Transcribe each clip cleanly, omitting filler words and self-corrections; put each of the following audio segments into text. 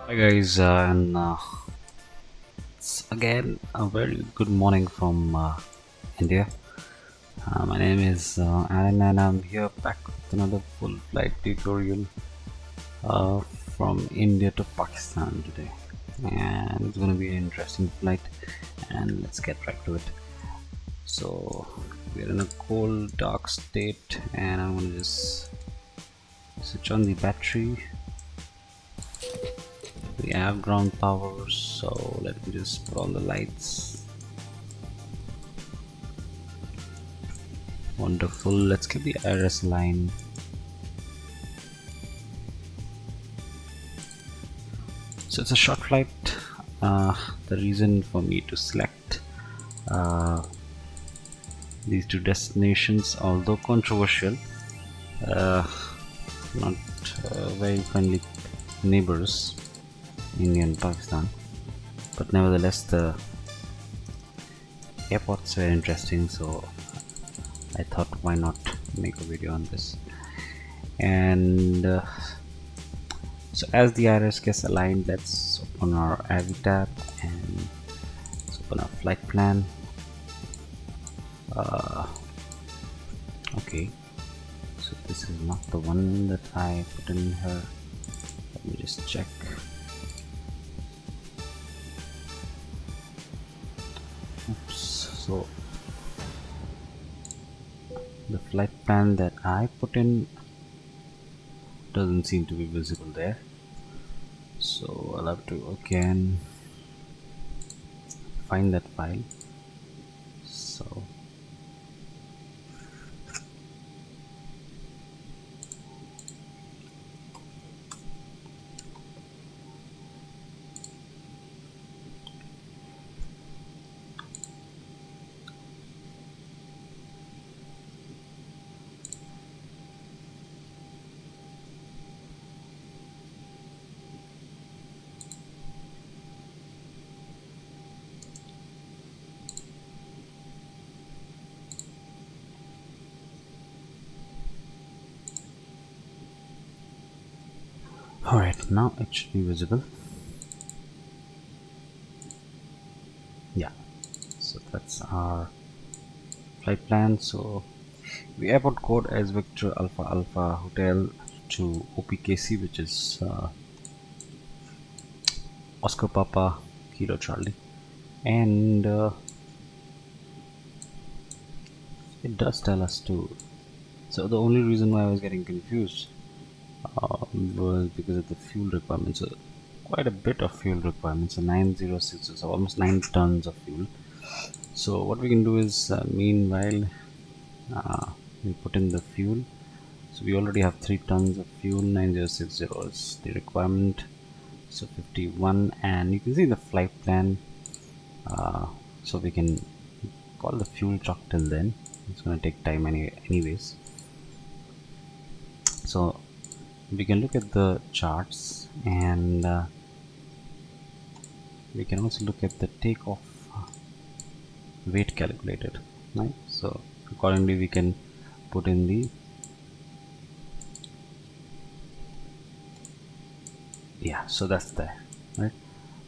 Hi guys, and it's again a very good morning from India. My name is Alan, and I'm here back with another full flight tutorial uh, from India to Pakistan today. And it's going to be an interesting flight, and let's get right to it. So, we're in a cold, dark state, and I'm going to just switch on the battery. We have ground power, so let me just put on the lights. Wonderful. Let's get the ILS line. So it's a short flight. The reason for me to select uh, these two destinations, although controversial, uh, not very friendly neighbors, India and Pakistan, but nevertheless the airports were interesting, so I thought why not make a video on this. And so as the iris gets aligned, let's open our AV tab and let's open our flight plan. Okay, so this is not the one that I put in here. Let me just check. Oops. So the flight plan that I put in doesn't seem to be visible there, so I'll have to again find that file. So alright, now it should be visible. Yeah, so that's our flight plan. So the airport code is Victor Alpha Alpha Hotel to OPKC, which is Oscar Papa Kilo Charlie, and it does tell us to. So the only reason why I was getting confused was because of the fuel requirements. So quite a bit of fuel requirements. So 906, so almost 9 tons of fuel. So what we can do is, meanwhile, we put in the fuel. So we already have 3 tons of fuel. 9060 is the requirement. So 51, and you can see the flight plan. So we can call the fuel truck till then. It's going to take time anyways. So we can look at the charts, and we can also look at the takeoff weight calculated, right? So accordingly we can put in the so that's there, right?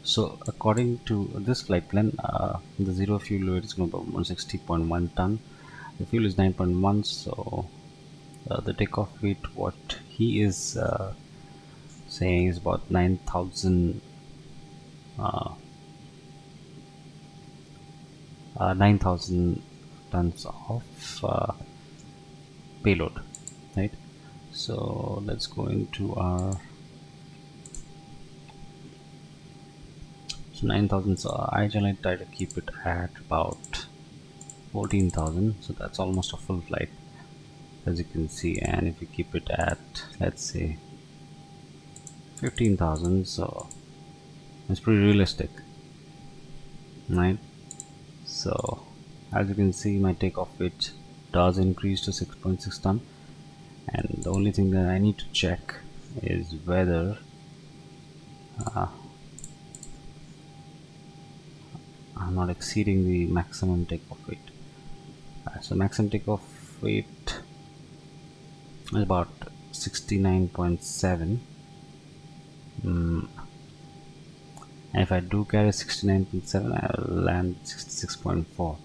So according to this flight plan, the zero fuel weight is going to be 160.1 ton. The fuel is 9.1, so the takeoff weight, what he is saying, is about 9,000 tons of payload, right? So let's go into our 9,000. So I generally try to keep it at about 14,000, so that's almost a full flight, as you can see. And if you keep it at, let's say, 15,000, so it's pretty realistic, right? So as you can see, my takeoff weight does increase to 6.6 ton, and the only thing that I need to check is whether I'm not exceeding the maximum takeoff weight. So maximum takeoff weight is about 69.7. and if I do carry 69.7, I'll land 66.4,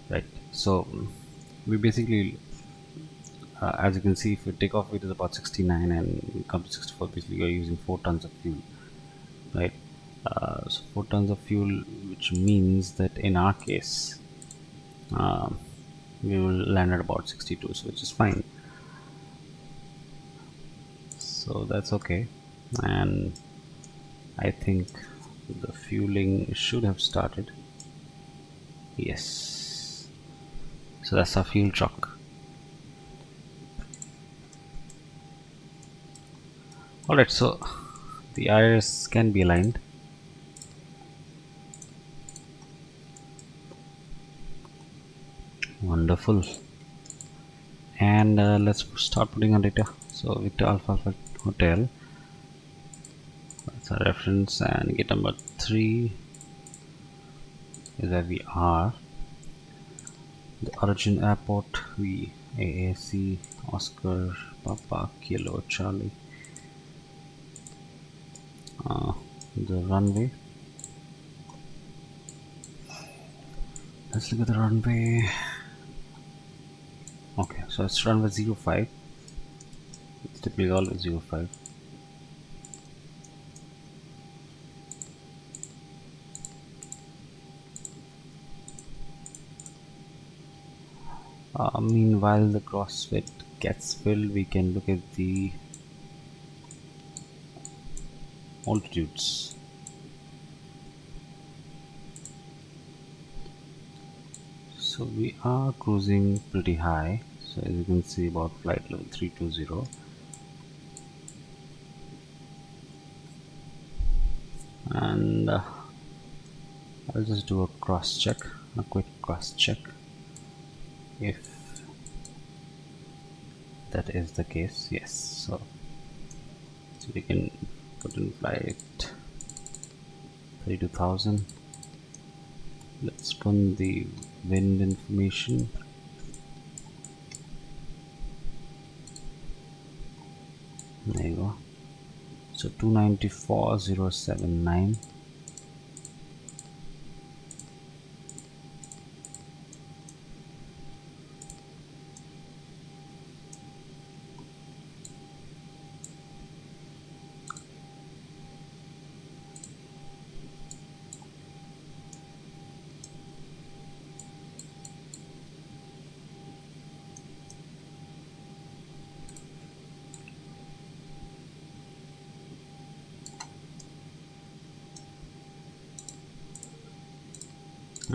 right? So we basically, as you can see, if you take off it is about 69 and come to 64, basically you're using 4 tons of fuel, right? So 4 tons of fuel, which means that in our case, um, we will land at about 62, so which is fine. So that's okay. And I think the fueling should have started. Yes, so that's our fuel truck. Alright, so the IRS can be aligned. Wonderful. And let's start putting on data. So Victor Alpha Alpha Hotel, that's our reference, and gate number 3 is where we are. The origin airport, we AAC Oscar Papa Kilo Charlie. The runway, let's look at the runway. Okay, so it's runway 05. It's typically always 05. Meanwhile, the CrossFit gets filled, we can look at the altitudes. So we are cruising pretty high. So as you can see, about flight level 320. And I'll just do a cross check, a quick cross check, if that is the case. Yes, so we can put in flight 32,000. Let's run the wind information. There you go. So 294,079.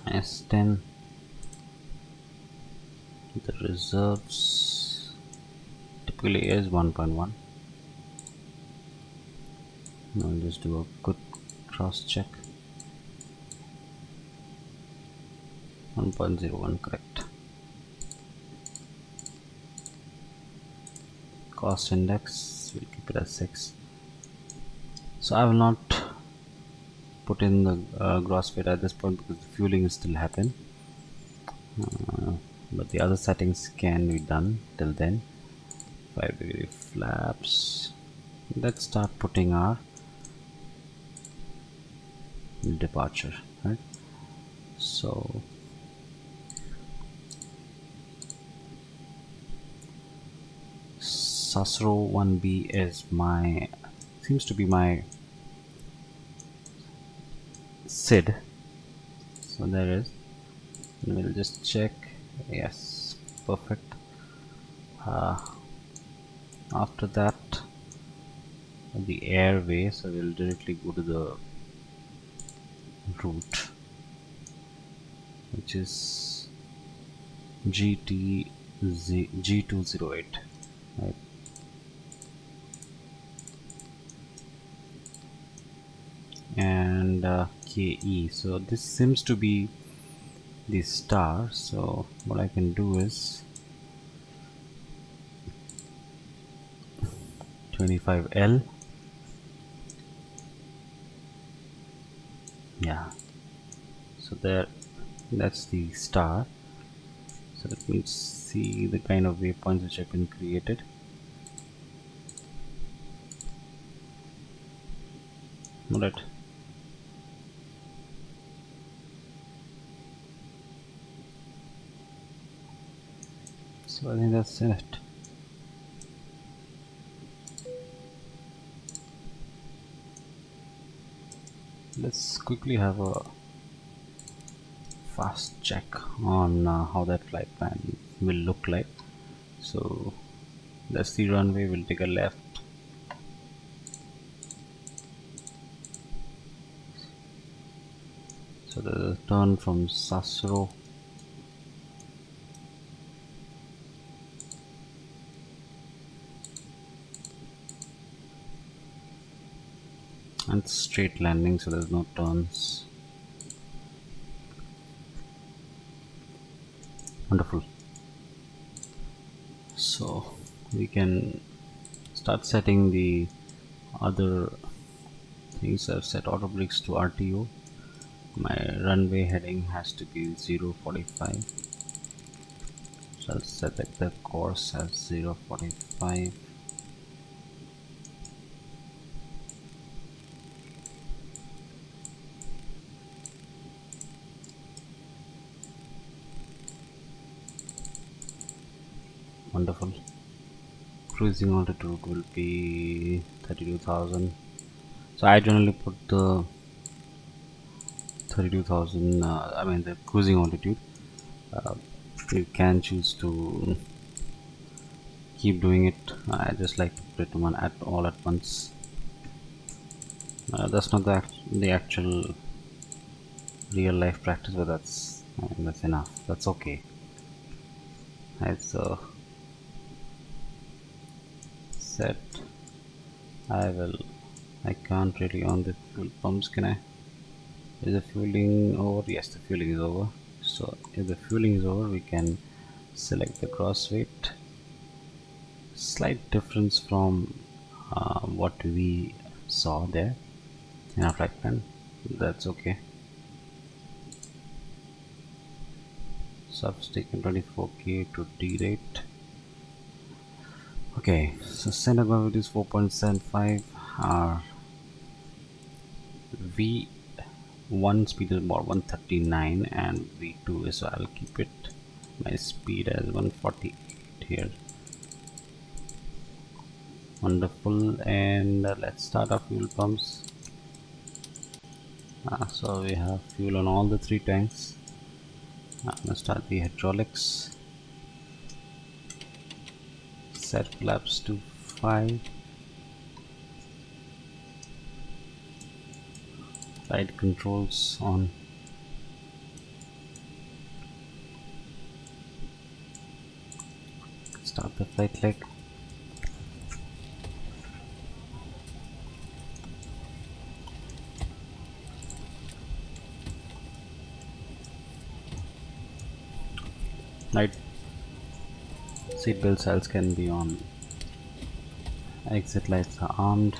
S10. The reserves typically is 1.1. Now I'll just do a quick cross check. 1.01, correct. Cost index, we'll keep it as 6. So I will not put in the gross weight at this point because the fueling is still happening. But the other settings can be done till then. 5-degree flaps. Let's start putting our departure, right? So Sasro 1B is seems to be my SID. So there is. And we'll just check. Yes, perfect. After that, the airway, so we'll directly go to the route, which is G208, right? And KE, so this seems to be the star. So what I can do is 25L. Yeah, so that's the star. So let me see the kind of waypoints which have been created. Alright, So I think that's it. Let's quickly have a fast check on how that flight plan will look like. So that's the runway. We'll take a left. So the turn from Sasro. And straight landing, so there's no turns. Wonderful. So we can start setting the other things. I've set auto brakes to RTO. My runway heading has to be 045. So I'll set the course as 045. Wonderful. Cruising altitude will be 32,000. So I generally put the 32,000, I mean the cruising altitude. You can choose to keep doing it. I just like to put it one at all at once. That's not the actual real life practice, but that's enough. That's okay. It's set. I can't really on the fuel pumps, can I? Is the fueling over? Yes, the fueling is over. So if the fueling is over, we can select the gross weight. Slight difference from what we saw there in our flight plan. That's okay. So I've taken 24k to D-rate. Okay, so center gravity is 4.75. Our V1 speed is about 139 and V2 is, so I'll keep it my speed as 148 here. Wonderful. And let's start our fuel pumps. So we have fuel on all the 3 tanks. I'm gonna start the hydraulics. Set flaps to 5. Ride controls on. Start the flight leg. Right. Seatbelt cells can be on. Exit lights are armed.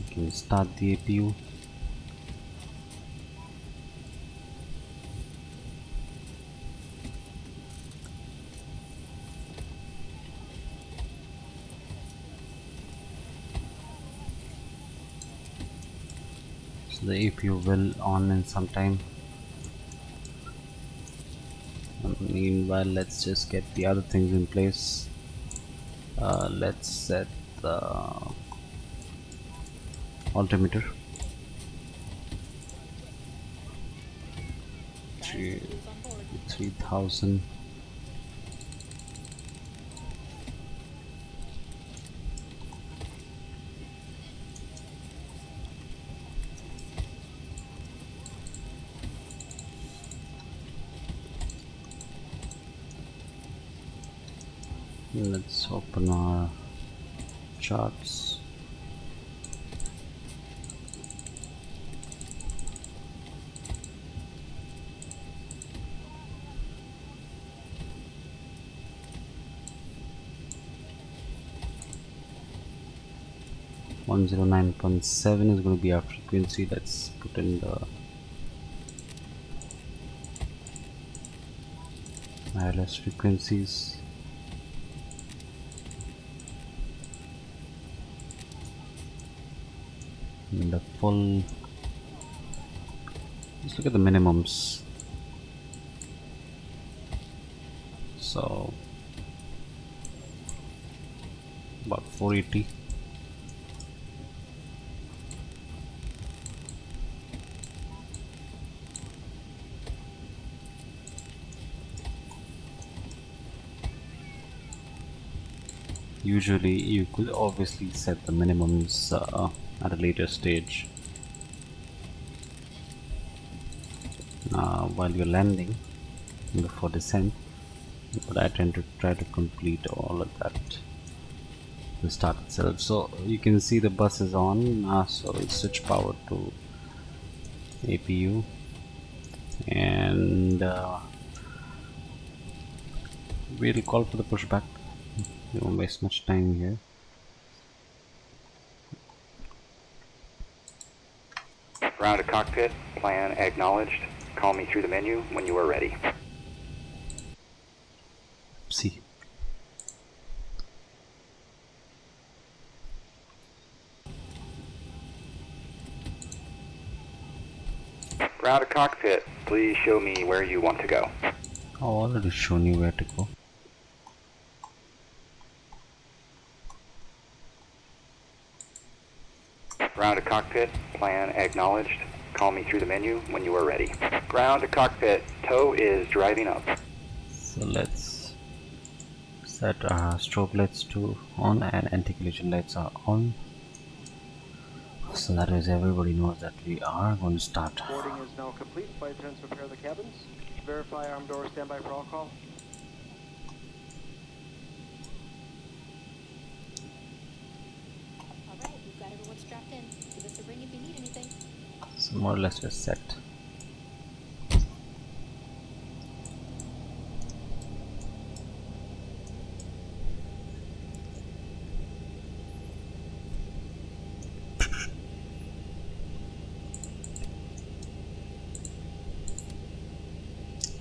You can start the APU. So the APU will on in some time. Meanwhile, let's just get the other things in place. Let's set the altimeter. 3,000. Let's open our charts. .109.7 is going to be our frequency. Let's put in the ILS frequencies. And the full Let's look at the minimums. So about 480. Usually you could obviously set the minimums at a later stage while you're landing before descent, but I tend to try to complete all of that the start itself. So you can see the bus is on, so we'll switch power to APU, and we'll call for the pushback. We won't waste much time here. Ground to cockpit, plan acknowledged. Call me through the menu when you are ready. See. Ground to cockpit, please show me where you want to go. I've already shown you where to go. Ground to cockpit, plan acknowledged. Call me through the menu when you are ready. Ground to cockpit, tow is driving up. So let's set our strobe lights to on and anti-collision lights are on. So that is, everybody knows that we are going to start. Boarding is now complete. Flight attendants prepare the cabins. Verify arm doors, standby for all call. Alright, we've got everyone strapped in. Give us a ring if you need anything. So more or less we're set.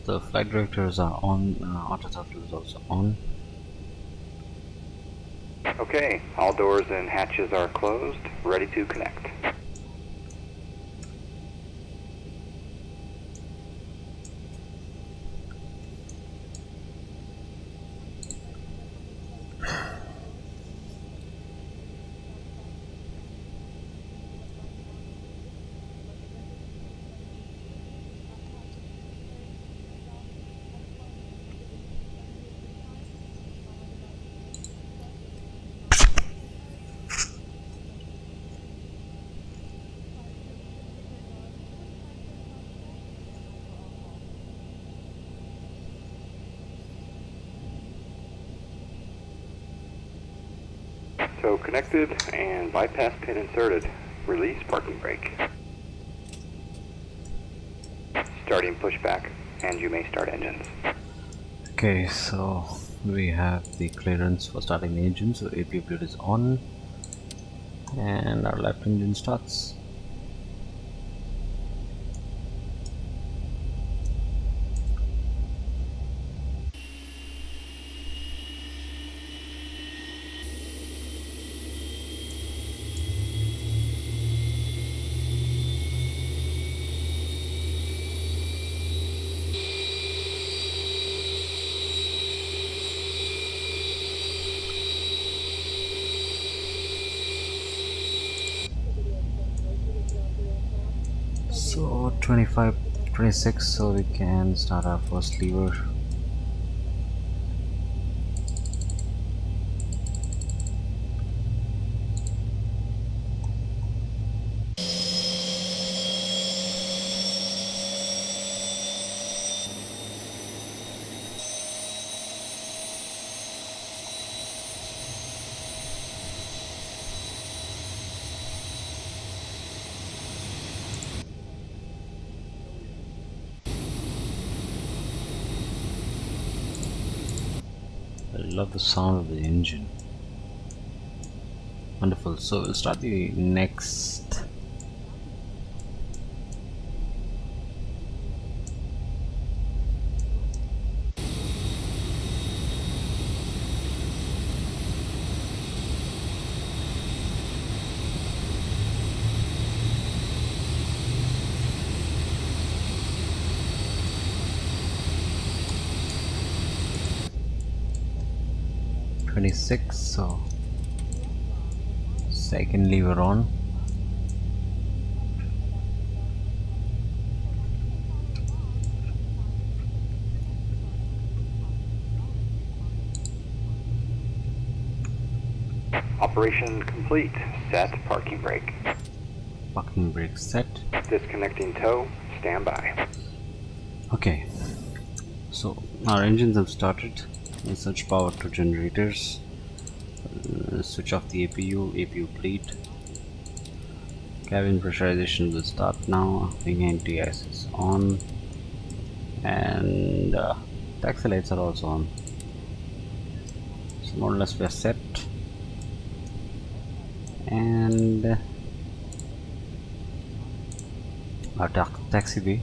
The flight directors are on, auto throttle is also on. Okay, all doors and hatches are closed, ready to connect. So connected and bypass pin inserted. Release parking brake. Starting pushback, and you may start engines. Okay, so we have the clearance for starting the engine, so APU fluid is on and our left engine starts. So 25, 26, so we can start our first lever. I love the sound of the engine. Wonderful. So we'll start the next. 26, so second lever on. Operation complete. Set parking brake. Parking brake set. Disconnecting tow. Stand by. Okay, so our engines have started. We switch power to generators. Switch off the APU plate. Cabin pressurization will start now. Wing anti-ice is on, and taxi lights are also on. So more or less we are set. And our taxi bay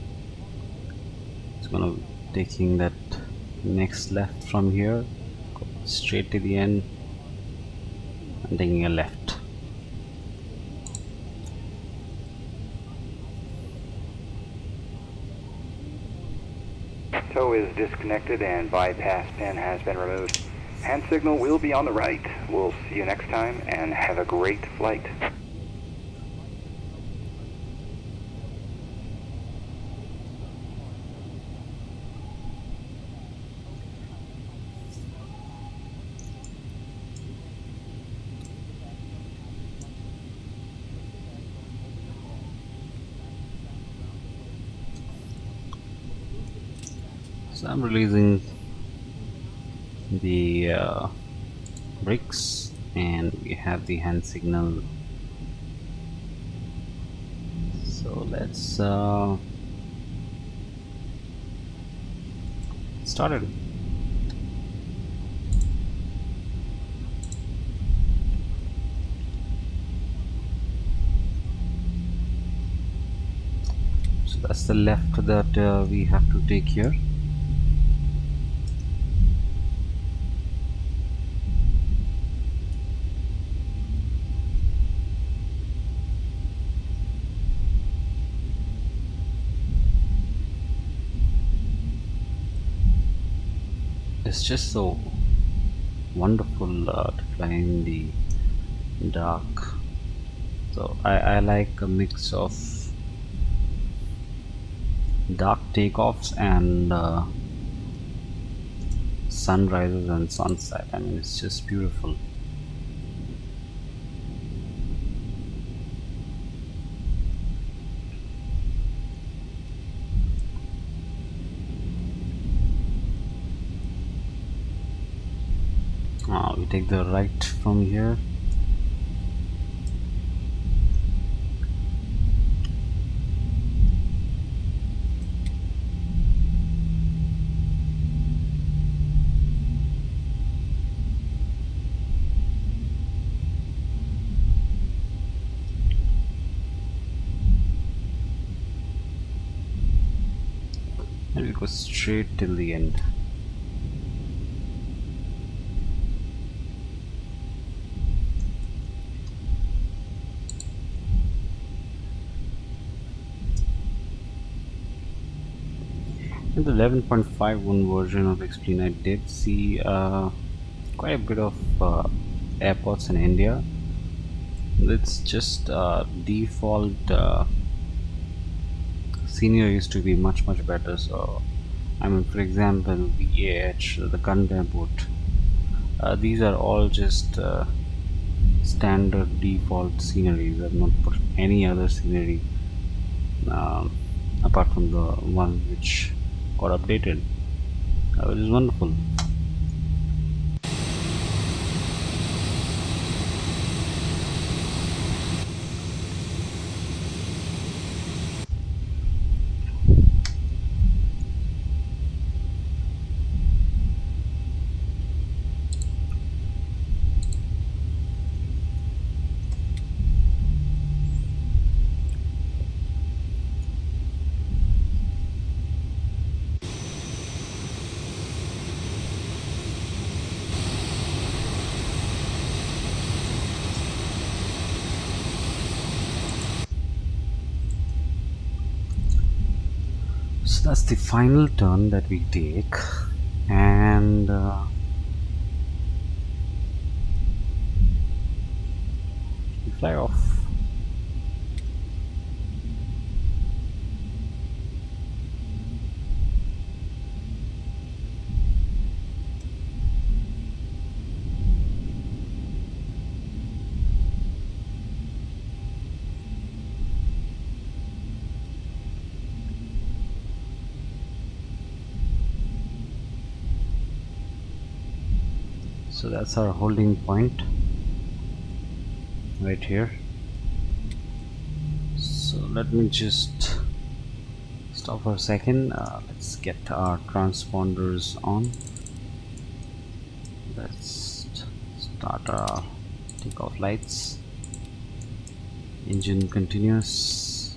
is gonna be taking that next left from here, go straight to the end, and taking a left. Tow is disconnected and bypass pin has been removed. Hand signal will be on the right. We'll see you next time and have a great flight. So I'm releasing the brakes, and we have the hand signal. So let's start it. So that's the left that we have to take here. It's just so wonderful to fly in the dark. So I like a mix of dark takeoffs and sunrises and sunset. I mean, it's just beautiful. We take the right from here. And we go straight till the end. In the 11.51 version of Explain, I did see quite a bit of airports in India. It's just default scenery used to be much better. So I mean, for example, VAH, the gun airport, these are all just standard default sceneries. I've not put any other scenery apart from the one which got updated, which is wonderful. So that's the final turn that we take, and fly off. So that's our holding point right here. So let me just stop for a second. Let's get our transponders on. Let's start our takeoff lights. Engine continuous.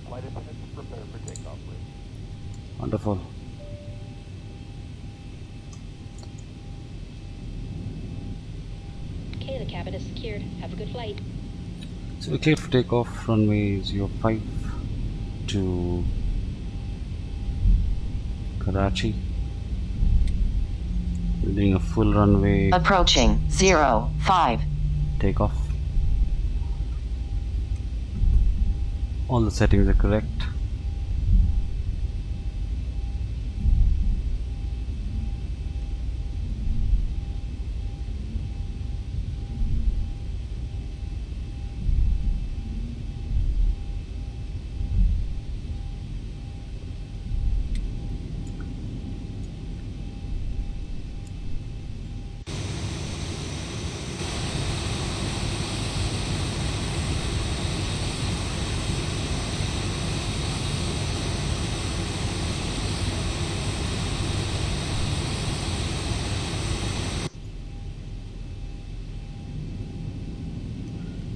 Flight attendants, prepare for takeoff, please. Wonderful. Okay, the cabin is secured. Have a good flight. So we're cleared for takeoff. Runway 05 to Karachi. We're doing a full runway Approaching 05. takeoff. All the settings are correct.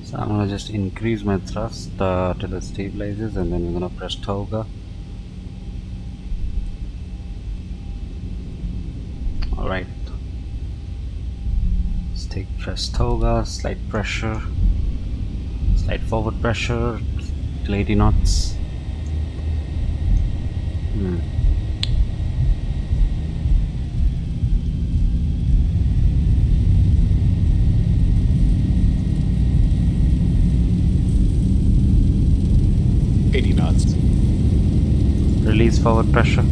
So I'm gonna just increase my thrust till it stabilizes, and then we're gonna press toga. Alright. Let's take press toga, slight pressure, slight forward pressure, till 80 knots. Release forward pressure.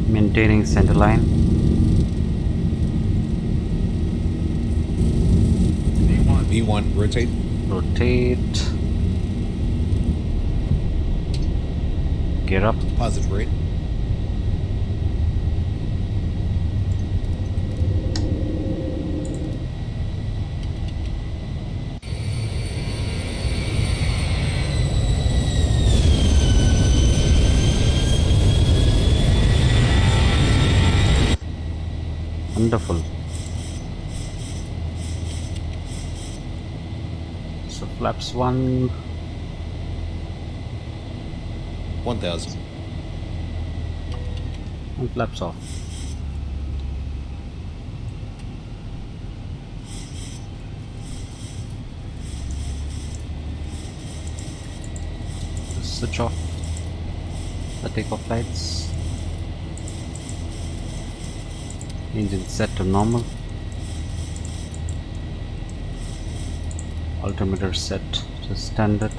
Maintaining center line. V1, rotate. Rotate. Gear up. Positive rate. Wonderful. So flaps 1, 1000. and flaps off. Switch off the takeoff lights. Engine set to normal. Altimeter set to standard.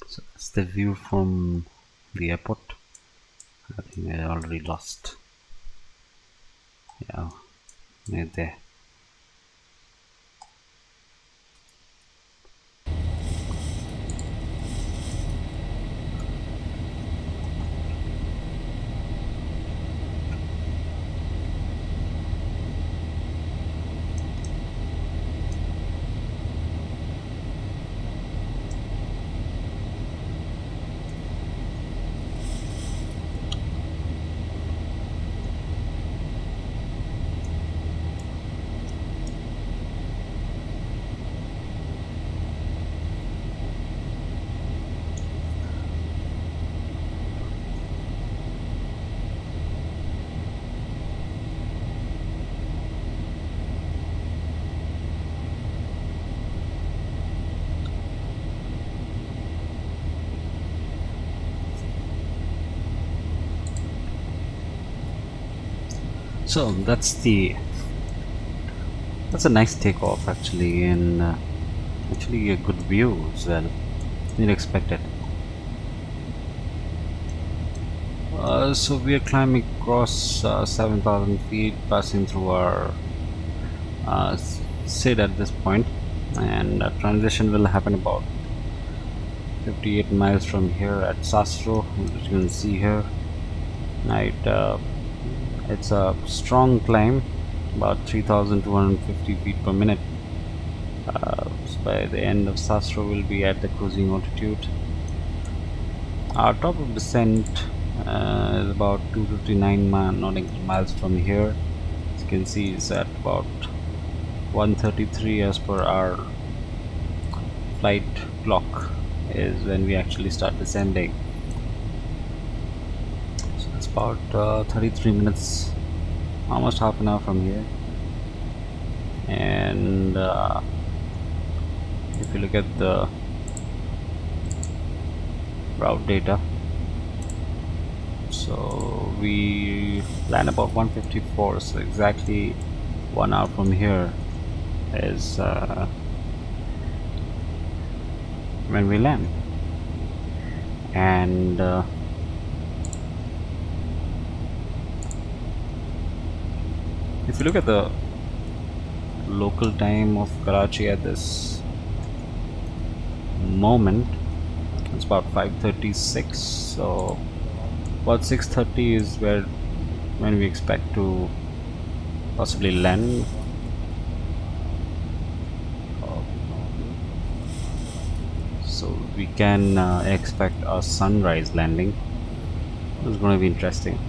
So that's the view from the airport. I think I already lost. Yeah, right there. So that's a nice takeoff actually, and actually a good view as well. Didn't expect it. So we are climbing across 7,000 feet, passing through our SID at this point, and transition will happen about 58 miles from here at Sastro, as you can see here. Right, it's a strong climb, about 3,250 feet per minute. So by the end of Sastro, we'll be at the cruising altitude. Our top of descent is about 259 nautical miles from here. As you can see, it's at about 133 as per our flight clock is when we actually start descending. So it's about 33 minutes, almost half an hour from here. And if you look at the route data, so we land about 154, so exactly 1 hour from here is when we land. And if you look at the local time of Karachi at this moment, it's about 5:36, so about 6:30 is when we expect to possibly land. So we can expect a sunrise landing. It's going to be interesting.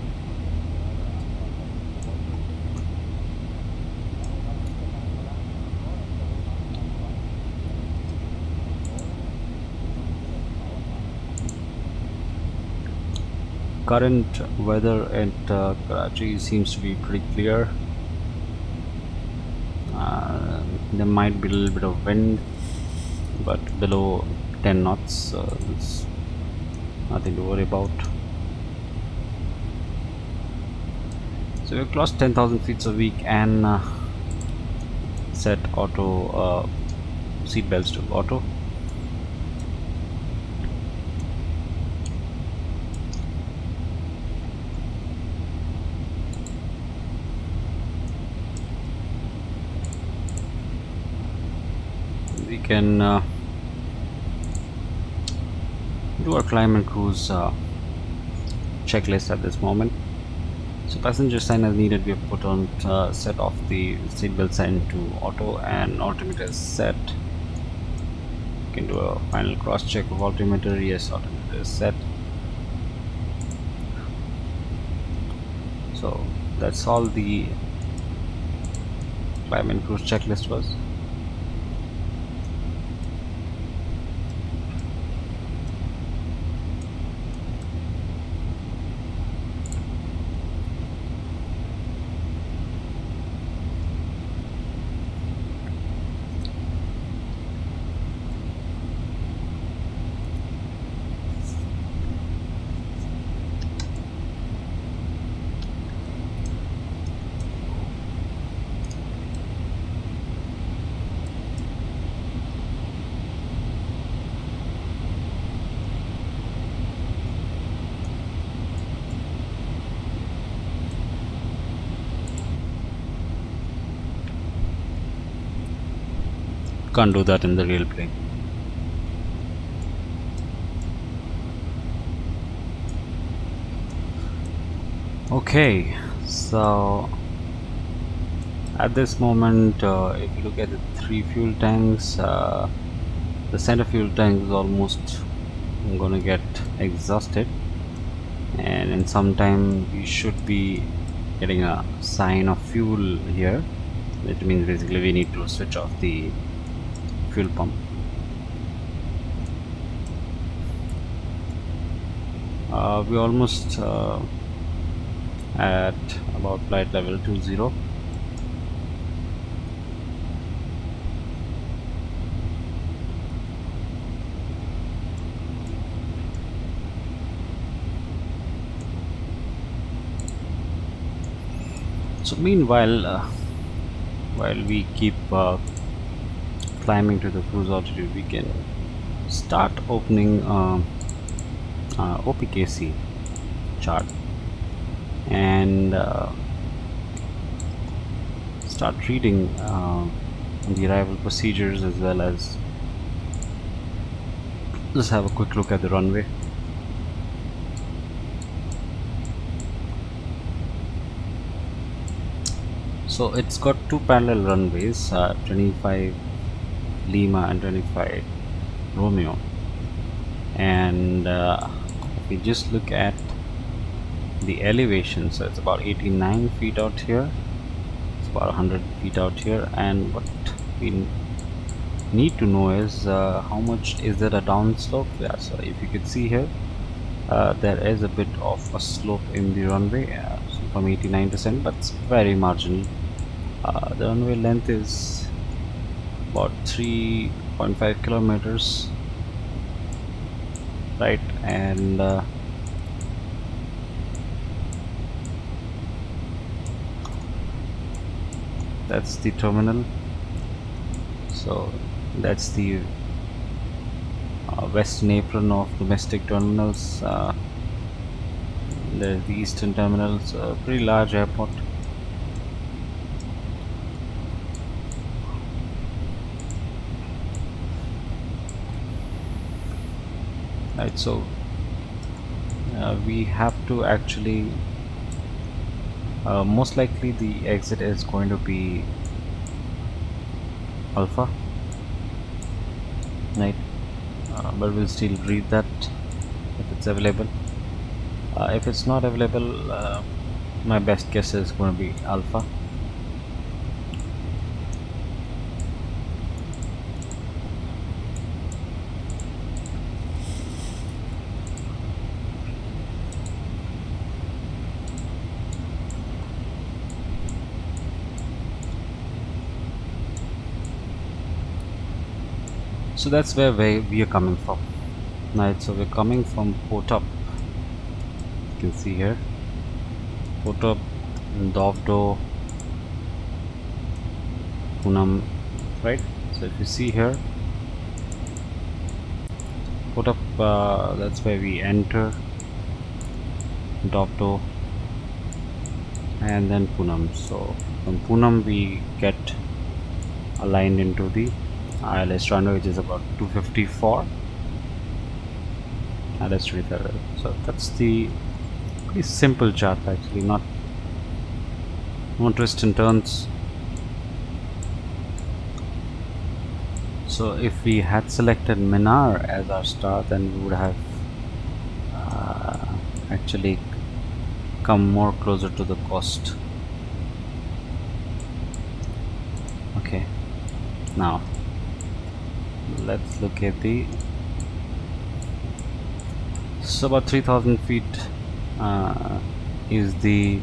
Current weather at Karachi seems to be pretty clear. There might be a little bit of wind, but below 10 knots, so it's nothing to worry about. So we've crossed 10,000 feet a week and set auto seat belts to auto. We can do our climb and cruise checklist at this moment. So passenger sign as needed, we have put on set off the seatbelt sign to auto, and altimeter is set. You can do a final cross check of altimeter. Yes, altimeter is set. So that's all the climb and cruise checklist was. Can't do that in the real plane. Okay, so at this moment, if you look at the 3 fuel tanks, the center fuel tank is almost gonna get exhausted, and in some time we should be getting a sign of fuel here, which means basically we need to switch off the fuel pump. We almost at about flight level 20. So meanwhile, while we keep climbing to the cruise altitude, we can start opening OPKC chart and start reading the arrival procedures, as well as just have a quick look at the runway. So it's got two parallel runways, 25 Lima and 25 Romeo, and if we just look at the elevation, so it's about 89 feet out here, it's about 100 feet out here, and what we need to know is how much is there a downslope. Yeah, so if you could see here, there is a bit of a slope in the runway, so from 89%, but it's very marginal. The runway length is about 3.5 kilometers, right? And that's the terminal. So that's the western apron of domestic terminals. There's the eastern terminals, a pretty large airport. Right, so we have to actually most likely the exit is going to be Alpha, right? But we'll still read that if it's available. If it's not available, my best guess is going to be Alpha. So that's where we are coming from, right? So we're coming from Port Up. You can see here, Port Up, Dovdo, Punam, right? So if you see here, Port Up, that's where we enter, Dovdo, and then Punam. So from Punam we get aligned into the ILS runway, which is about 254. ILS 25. So that's the pretty simple chart, actually, not no twists and turns. So if we had selected Minar as our star, then we would have actually come more closer to the coast. Okay, now let's look at the, so about 3000 feet is the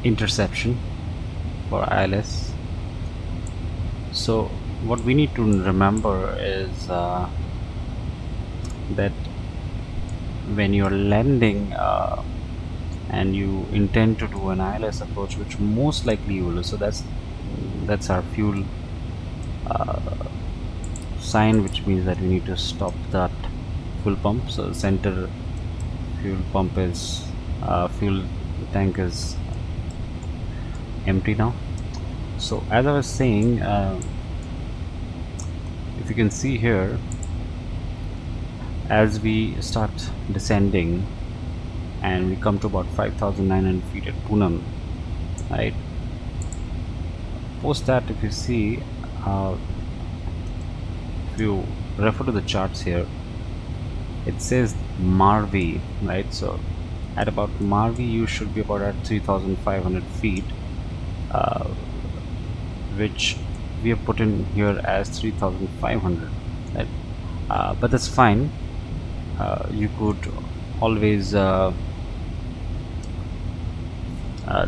interception for ILS. So what we need to remember is that when you're landing and you intend to do an ILS approach, which most likely you will, so that's our fuel sign, which means that we need to stop that fuel pump. So the center fuel pump is fuel tank is empty now. So as I was saying, if you can see here, as we start descending and we come to about 5,900 feet at Punam, right? Post that, if you see, if you refer to the charts here, it says Marvi, right? So at about Marvi you should be about at 3,500 feet, which we have put in here as 3,500, right? But that's fine. You could always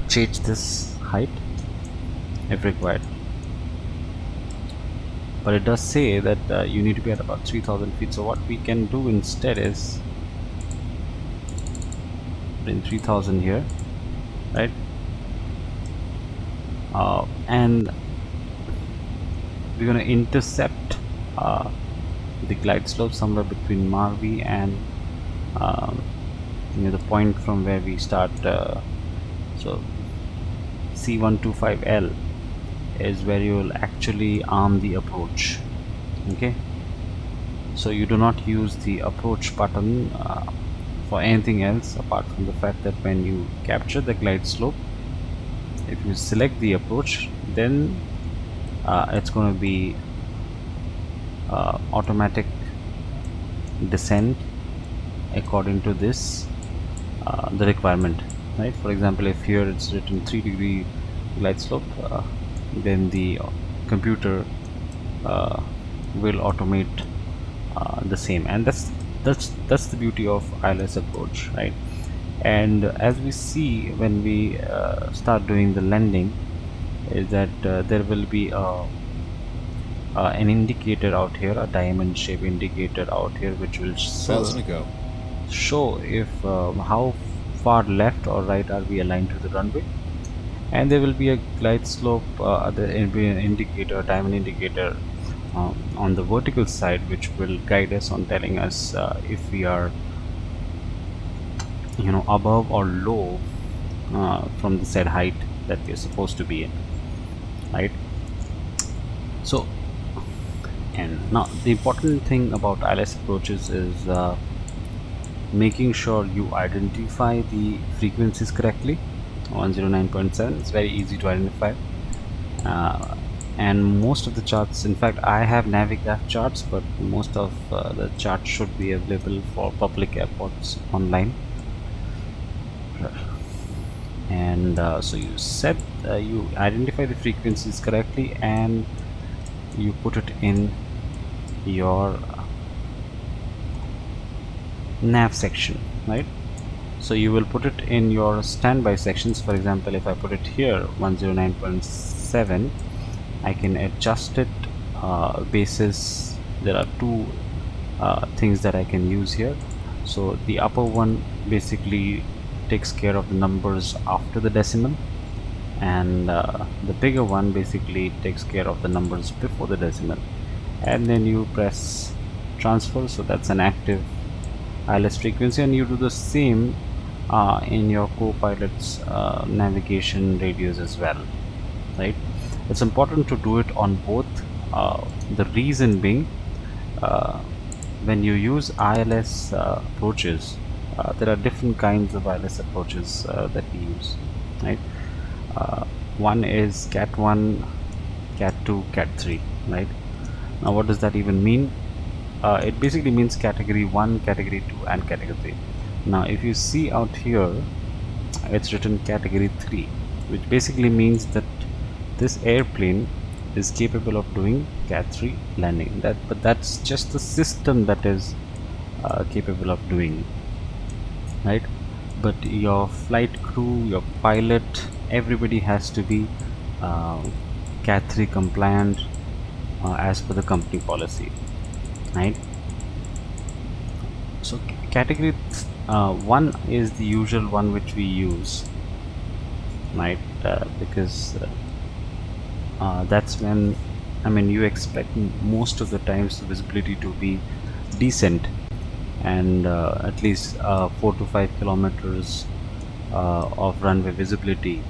change this height if required, but it does say that you need to be at about 3,000 feet. So what we can do instead is put in 3,000 here, right? and we're going to intercept the glide slope somewhere between Marvi and um, the point from where we start. So C125L is where you will actually arm the approach. Okay, so you do not use the approach button for anything else apart from the fact that when you capture the glide slope, if you select the approach, then it's going to be automatic descent according to this the requirement, right? For example, if here it's written 3-degree glide slope, then the computer will automate the same, and that's the beauty of ILS approach, right? And as we see when we start doing the landing, is that there will be an indicator out here, a diamond shape indicator out here, which will 1,000 to go. show if how far left or right are we aligned to the runway. And there will be a glide slope, there will be an indicator, diamond indicator on the vertical side, which will guide us on telling us if we are above or low from the said height that we are supposed to be in, right? So, and now the important thing about ILS approaches is making sure you identify the frequencies correctly. 109.7, it's very easy to identify, and most of the charts, in fact I have Navigraph charts, but most of the charts should be available for public airports online. And so you identify the frequencies correctly and you put it in your nav section, right? So you will put it in your standby sections. For example, if I put it here 109.7, I can adjust it basis. There are two things that I can use here. So the upper one basically takes care of the numbers after the decimal, and the bigger one basically takes care of the numbers before the decimal. And then you press transfer, so that's an active ILS frequency, and you do the same in your co-pilot's navigation radios as well, right? It's important to do it on both. The reason being, when you use ILS approaches, there are different kinds of ILS approaches that we use, right? One is Cat 1, Cat 2, Cat 3, right? Now what does that even mean? It basically means category 1, category 2 and category 3. Now if you see out here, it's written category 3, which basically means that this airplane is capable of doing Cat 3 landing. But that's just the system that is capable of doing, right? But your flight crew, your pilot, everybody has to be Cat 3 compliant as per the company policy, right? So category 1 is the usual one which we use, right? Because that's when, I mean, you expect most of the times the visibility to be decent, and at least 4 to 5 kilometers of runway visibility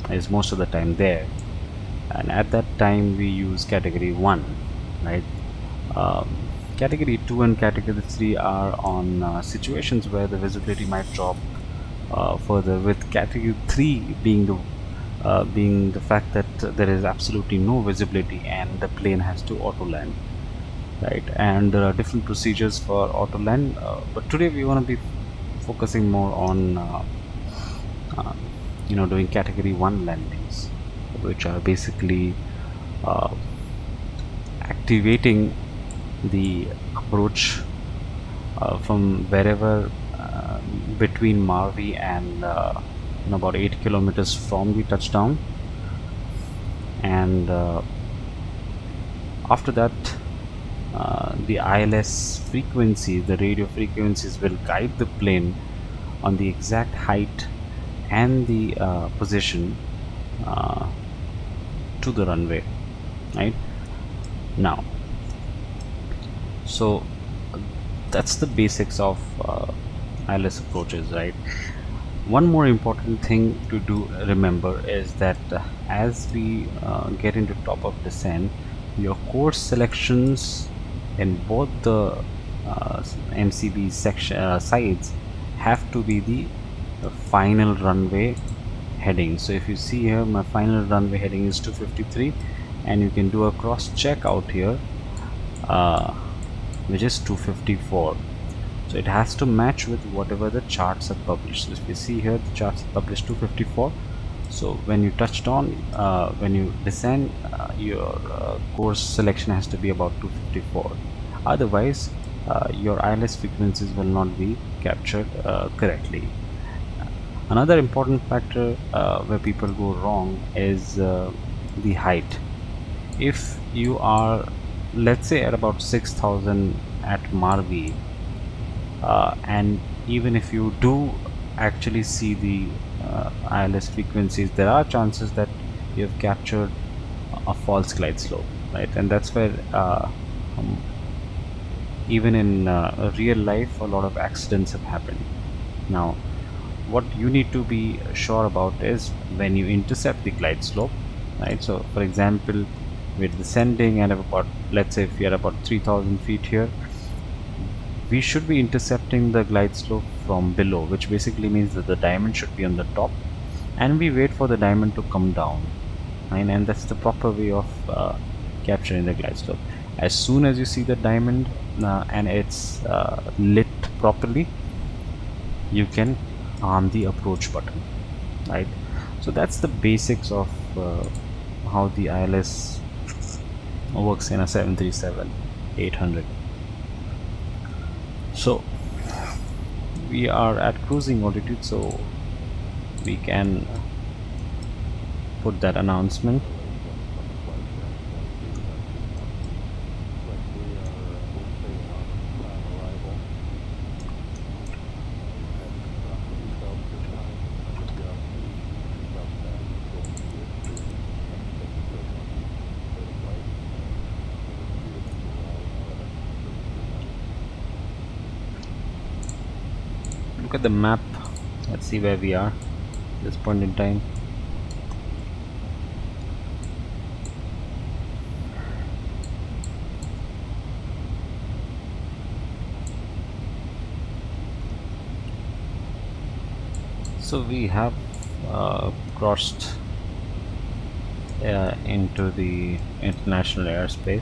is most of the time there, and at that time we use category 1, right? Category 2 and category 3 are on situations where the visibility might drop further, with category 3 being the fact that there is absolutely no visibility and the plane has to auto land, right? And there are different procedures for auto land, but today we want to be focusing more on doing category 1 landings, which are basically activating the approach from wherever between Marvi and about 8 kilometers from the touchdown, and after that the ILS frequencies, the radio frequencies, will guide the plane on the exact height and the position to the runway, right? Now, so that's the basics of ILS approaches, right? One more important thing to do remember is that as we get into top of descent, your course selections in both the MCB section sides have to be the final runway heading. So if you see here, my final runway heading is 253, and you can do a cross check out here, which is 254. So it has to match with whatever the charts are published. So if you see here, the charts are published 254. So when you touched on, when you descend, your course selection has to be about 254. Otherwise, your ILS frequencies will not be captured correctly. Another important factor where people go wrong is the height. If you are, let's say, at about 6,000 at Marvi, and even if you do actually see the ILS frequencies, there are chances that you have captured a false glide slope, right? And that's where even in real life a lot of accidents have happened. Now, what you need to be sure about is when you intercept the glide slope, right? So for example, we're descending at about, let's say if we are about 3,000 feet here, we should be intercepting the glide slope from below, which basically means that the diamond should be on the top, and we wait for the diamond to come down, right? And that's the proper way of capturing the glide slope. As soon as you see the diamond and it's lit properly, you can arm the approach button, right? So that's the basics of how the ILS works in a 737-800. So we are at cruising altitude, so we can put that announcement. Look at the map. Let's see where we are at this point in time. So we have crossed into the international airspace.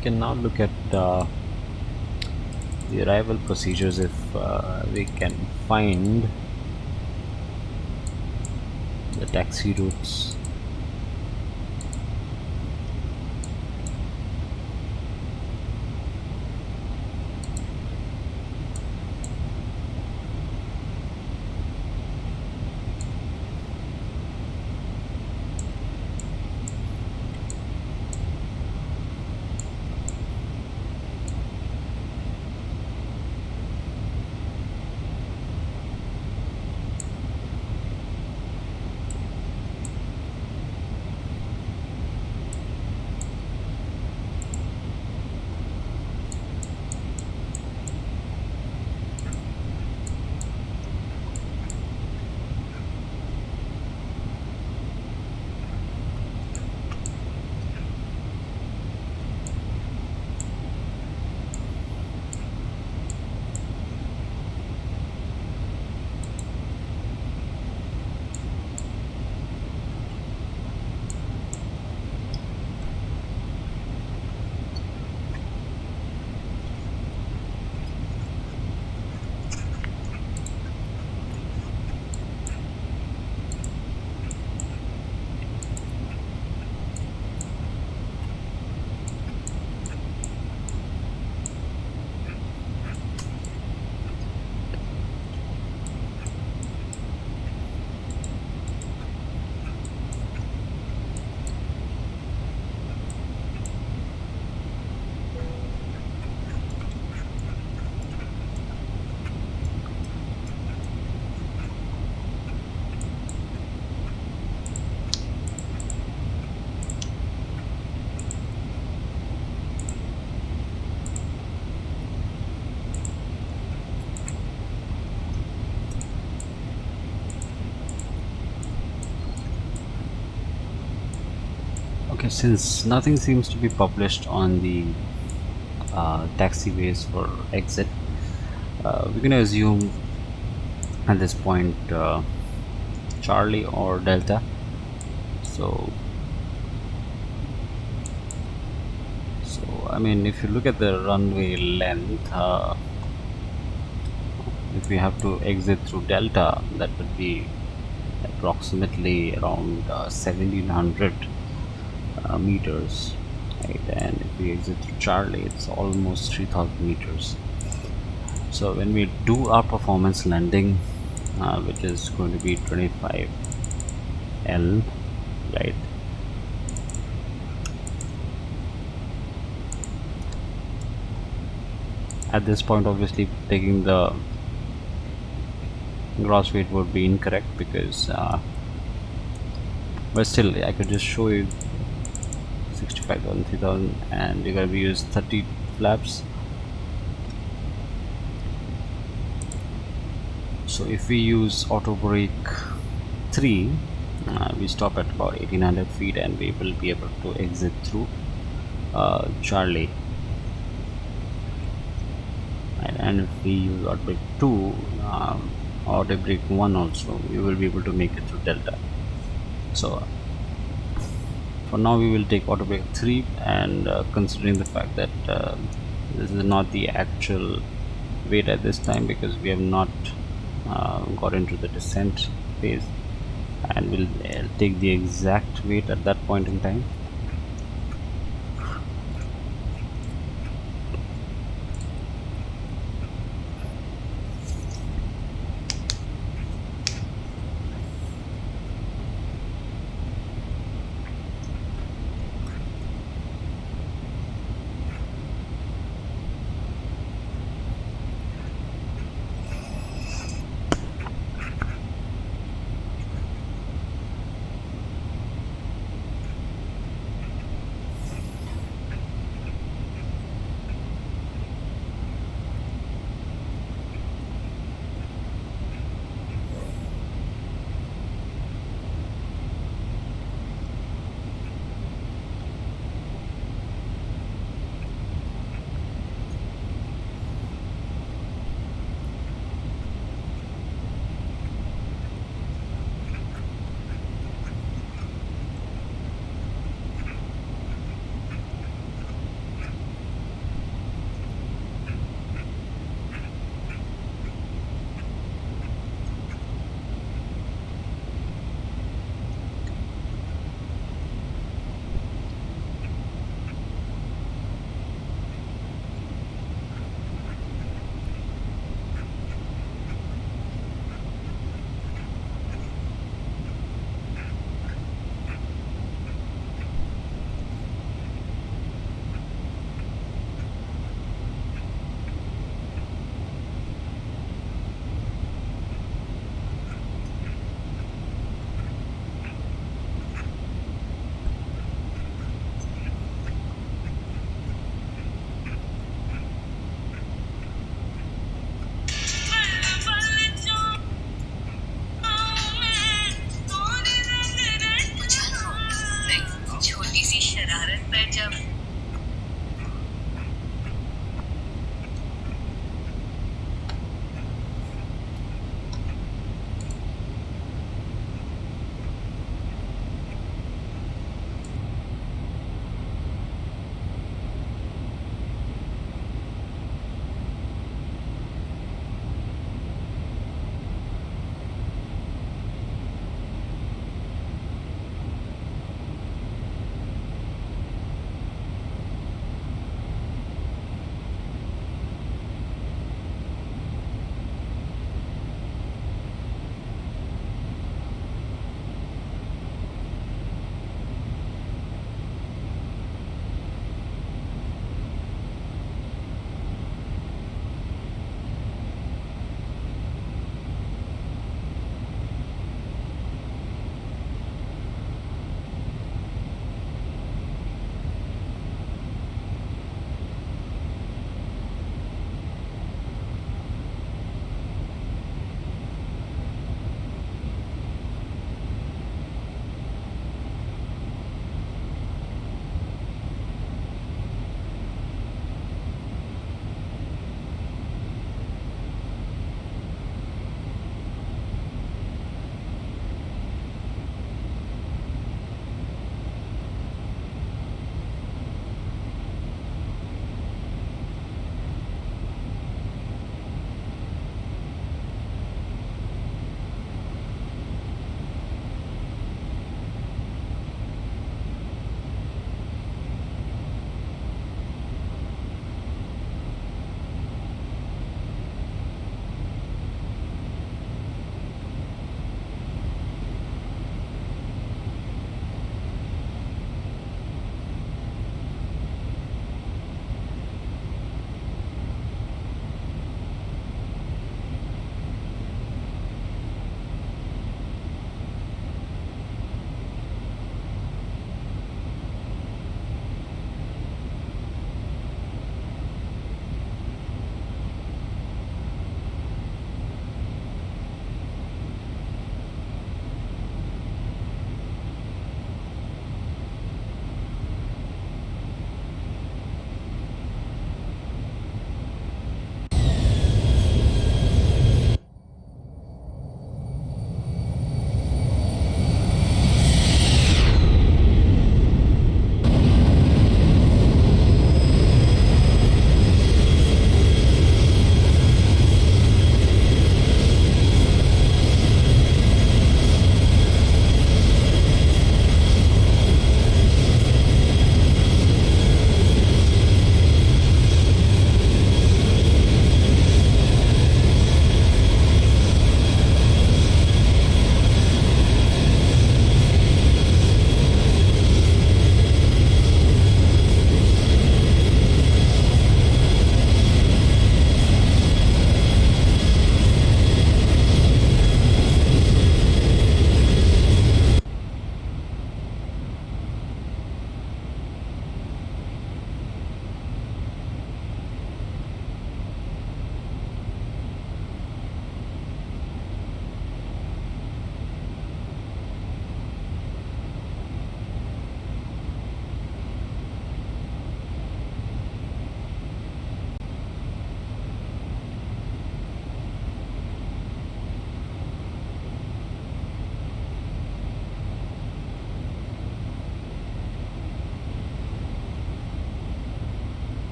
we can now look at the arrival procedures if we can find the taxi routes. Okay, since nothing seems to be published on the taxiways for exit, we're going to assume at this point Charlie or Delta. So I mean, if you look at the runway length, if we have to exit through Delta, that would be approximately around 1700 meters, right? And if we exit through Charlie, it's almost 3000 meters. So when we do our performance landing, which is going to be 25L, right? At this point, obviously taking the gross weight would be incorrect because but still I could just show you 65,000, 3,000, and we're going to use 30 flaps. So if we use auto brake 3, we stop at about 1800 feet and we will be able to exit through Charlie. And if we use auto brake 2, auto brake 1 also, we will be able to make it through Delta. So for now we will take auto brake 3, and considering the fact that this is not the actual weight at this time because we have not got into the descent phase, and we'll take the exact weight at that point in time.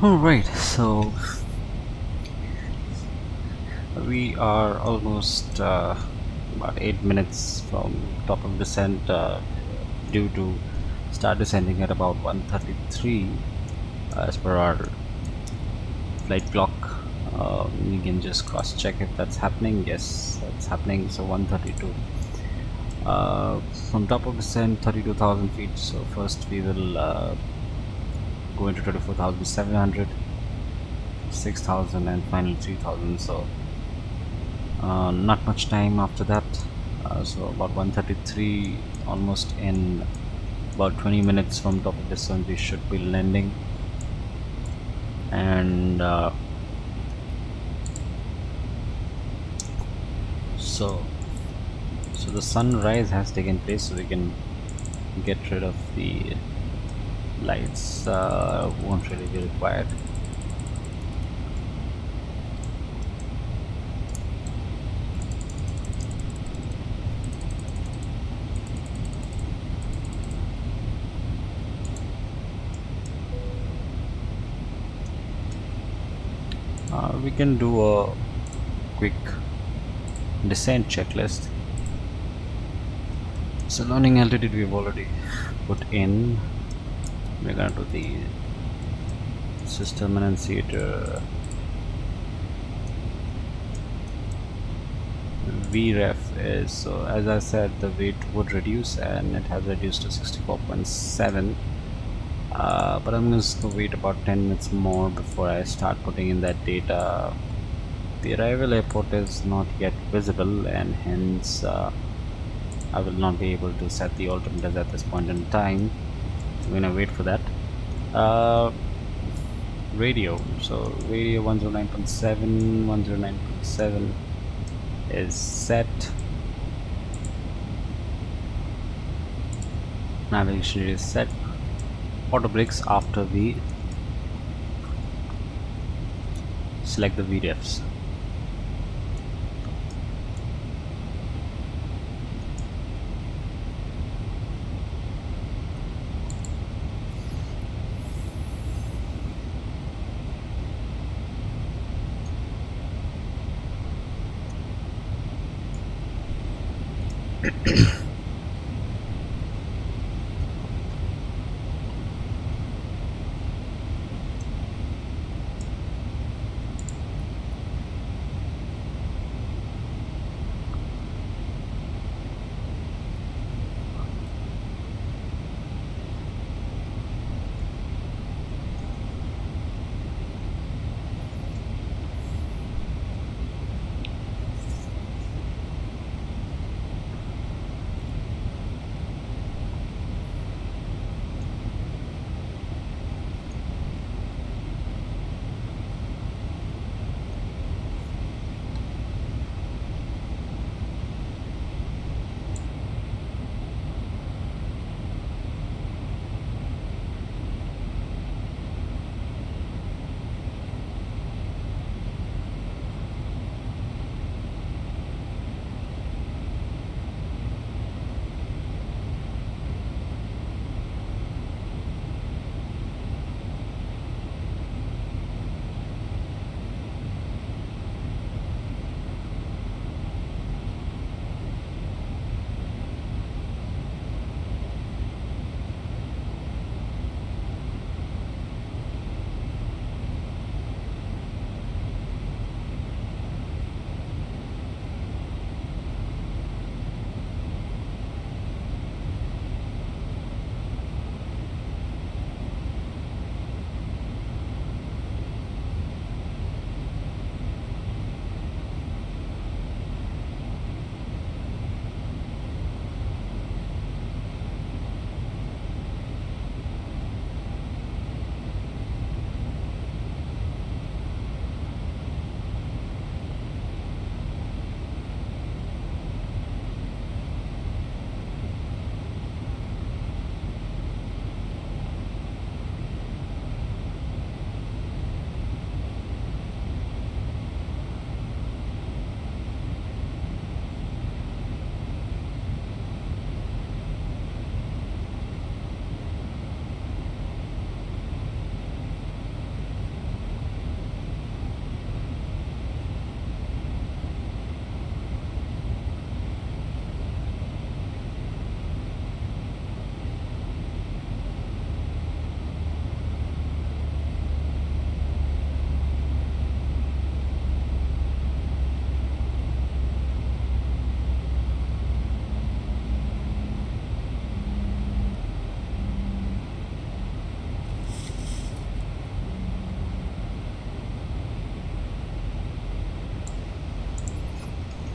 Alright, so we are almost about 8 minutes from top of descent, due to start descending at about 1:33 as per our flight clock. You can just cross check if that's happening. Yes, that's happening. So 1:32 from top of descent, 32,000 feet. So first we will go into 24,700, 6,000, and final 3,000. So not much time after that. So about 1:33, almost in about 20 minutes from top of descent, we should be landing. And so the sunrise has taken place, so we can get rid of the lights. Won't really be required. We can do a quick descent checklist. So landing altitude we've already put in. We're gonna do the system annunciator VREF is, so as I said, the weight would reduce, and it has reduced to 64.7. But I'm just gonna wait about 10 minutes more before I start putting in that data. The arrival airport is not yet visible, and hence I will not be able to set the altimeters at this point in time. So I'm gonna wait for that. Radio, so radio 109.7, 109.7 is set. Navigation is set. Auto brakes after we select the VREFs.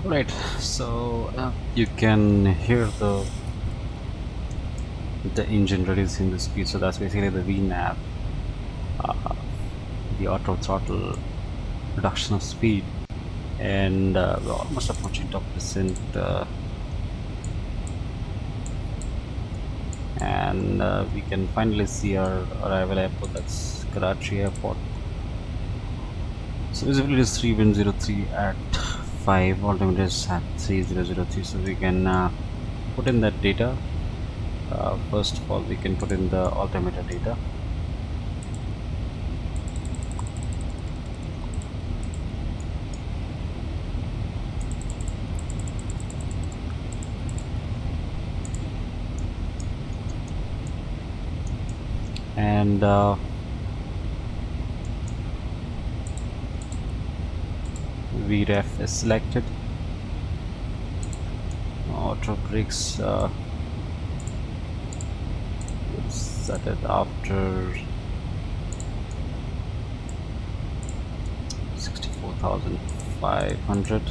Right, so you can hear the engine reducing the speed, so that's basically the VNAV, the auto throttle reduction of speed, and we're almost approaching top descent, and we can finally see our arrival airport, that's Karachi airport. So visibility is 3103 at 5, altimeter is at 3003, so we can put in that data. First of all, we can put in the altimeter data. And VREF is selected. Auto brakes we'll set it after 64,500.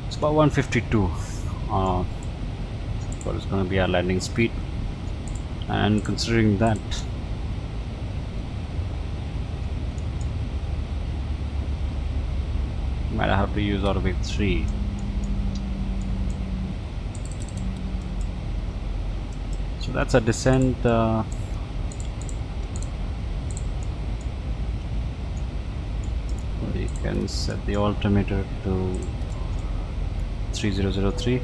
It's about 152. What is going to be our landing speed, and considering that might have to use autobate 3. So that's a descent. We can set the altimeter to 3003.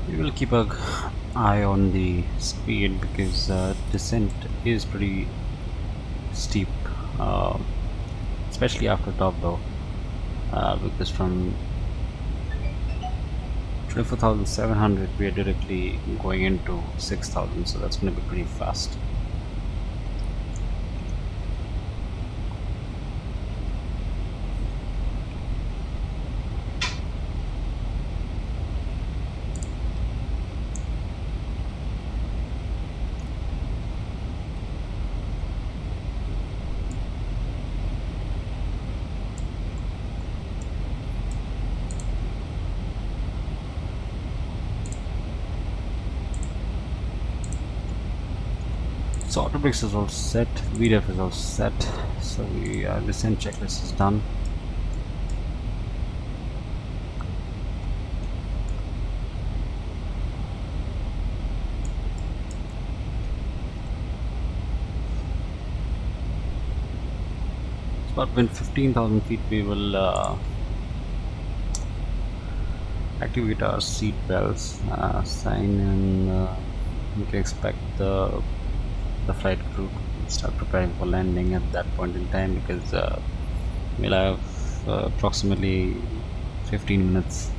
We will keep an eye on the speed because descent is pretty steep, especially after top though, because from 24,700 we are directly going into 6,000, so that's going to be pretty fast. So auto brakes is all set, VREF is all set, so we descent checklist is done. So about when 15,000 feet we will activate our seat belts, sign, and you can expect the flight crew to start preparing for landing at that point in time, because we'll have approximately 15 minutes.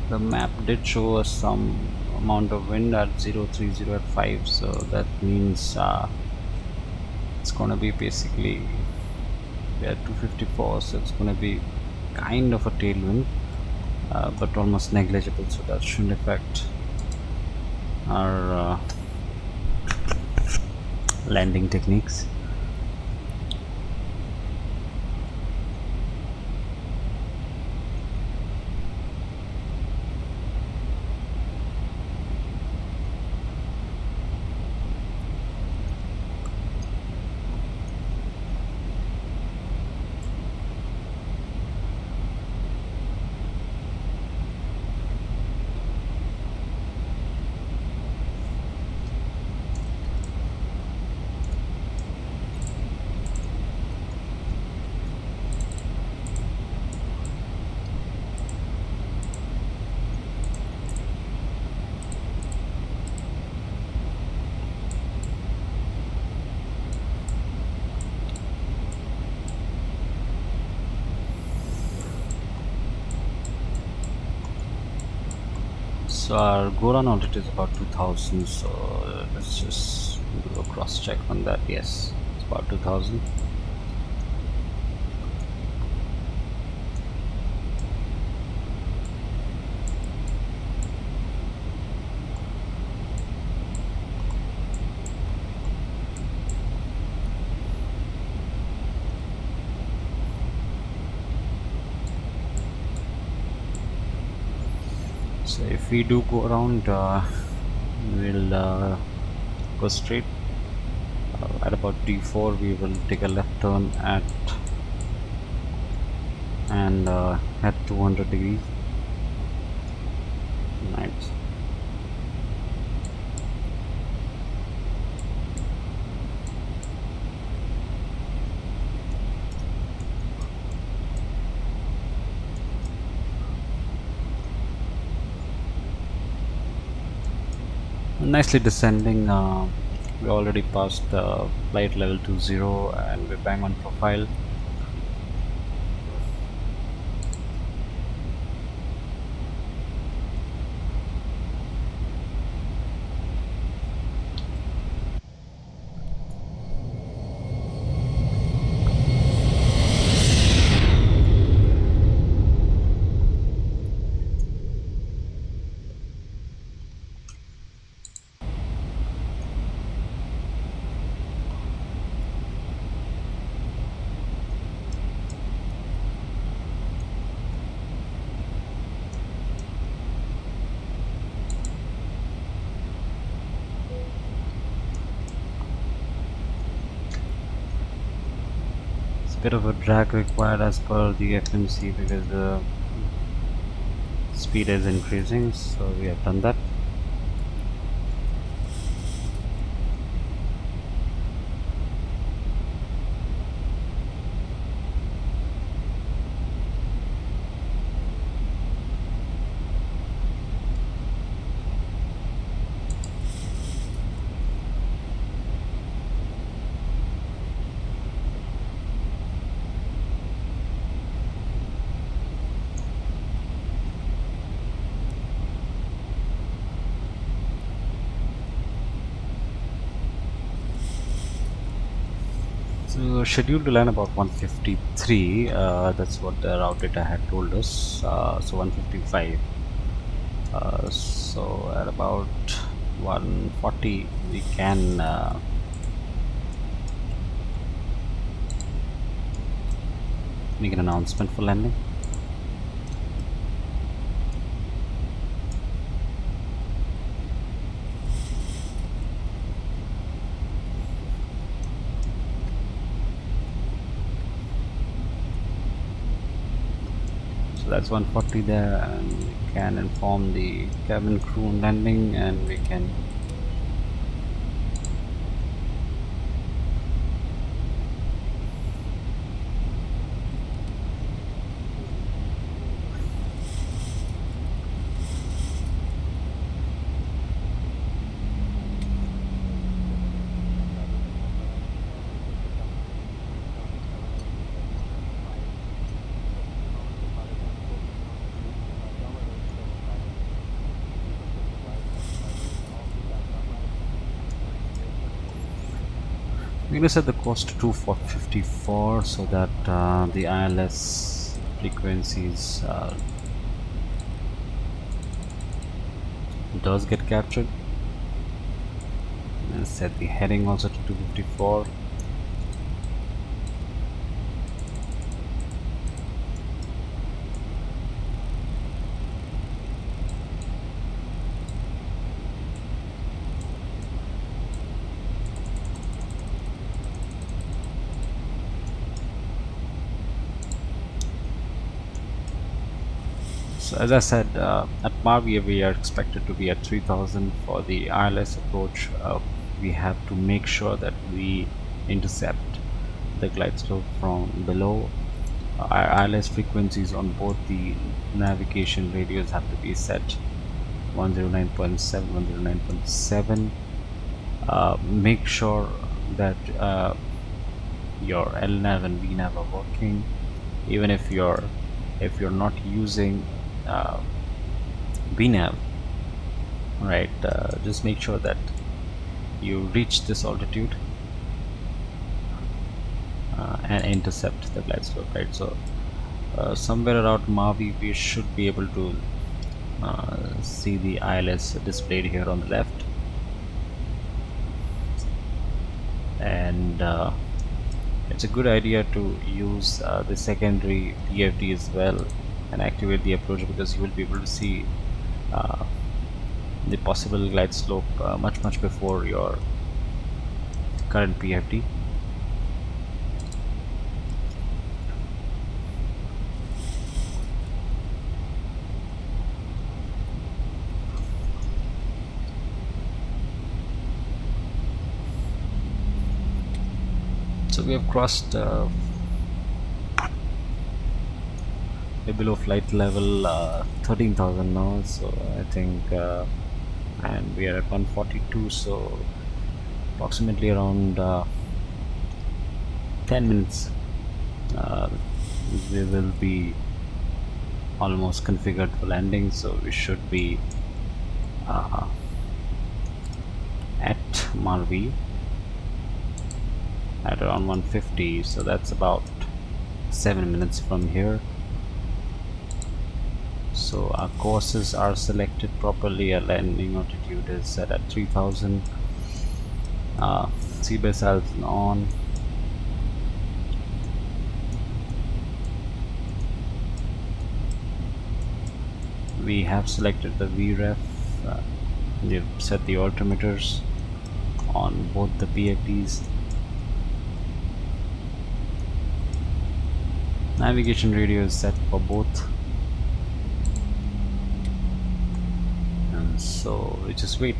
The map did show us some amount of wind at 030 at 5, so that means it's gonna be basically, we are at 254, so it's gonna be kind of a tailwind, but almost negligible, so that shouldn't affect our landing techniques. So our go run altitude is about 2000, so let's just do a cross check on that. Yes, it's about 2000. So if we do go around, we'll go straight. At about D4 we will take a left turn at and head 200 degrees. Nice. Nicely descending. We already passed flight level 20 and we're bang on profile. Bit of a drag required as per the FMC because the speed is increasing, so we have done that. So scheduled to land about 153. That's what the route data had told us. So 155. So at about 140 we can make an announcement for landing. So that's 140 there, and we can inform the cabin crew on landing, and we can we're going to set the course to 2454 so that the ILS frequencies does get captured, and set the heading also to 254. So as I said, at Marvia we are expected to be at 3000 for the ILS approach. We have to make sure that we intercept the glide slope from below. Our ILS frequencies on both the navigation radios have to be set 109.7, 109.7. Make sure that your LNAV and VNAV are working, even if you're not using VNAV. right? Just make sure that you reach this altitude and intercept the glide slope, right? So somewhere around Mavi we should be able to see the ILS displayed here on the left, and it's a good idea to use the secondary PFD as well and activate the approach, because you will be able to see uh, the possible glide slope much before your current PFD. So we have crossed below flight level 13,000 now, so I think and we are at 142, so approximately around 10 minutes uh, we will be almost configured for landing, so we should be uh, at Marvi at around 150, so that's about 7 minutes from here. So our courses are selected properly, our landing altitude is set at 3000, CBS is on. We have selected the VREF, we've set the altimeters on both the PFDs. Navigation radio is set for both, and so we just wait.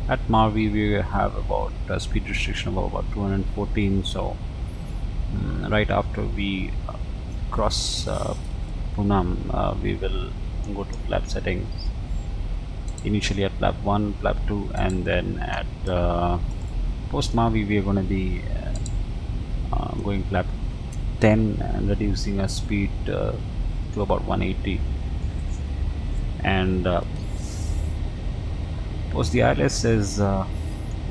At Marvi we have about a speed restriction of about 214, so right after we cross Punam, we will go to flap settings, initially at flap 1, flap 2, and then at post Mavi we are going to be going flap 10 and reducing our speed to about 180, and post the ILS is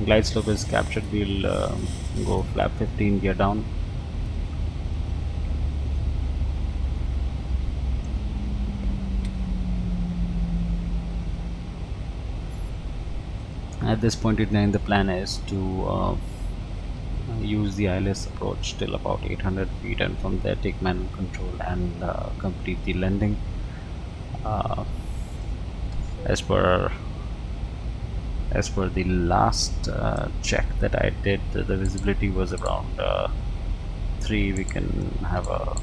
glide slope is captured, we'll go flap 15, gear down. At this point in time the plan is to use the ILS approach till about 800 feet, and from there take manual control and complete the landing. As per the last check that I did, the visibility was around 3. We can have a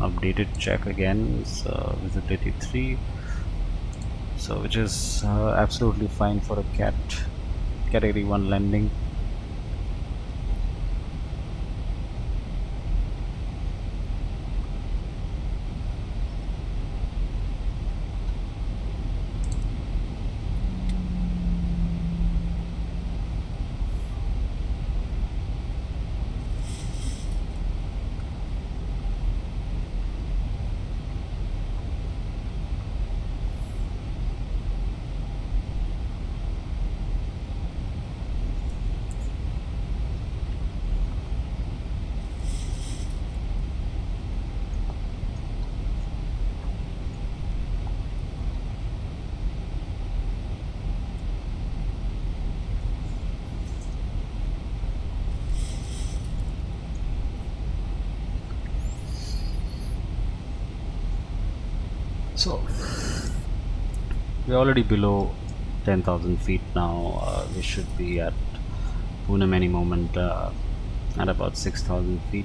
updated check again. So visibility 3, so which is absolutely fine for a category 1 landing. So we're already below 10,000 feet now. We should be at Pune any moment at about 6,000 feet.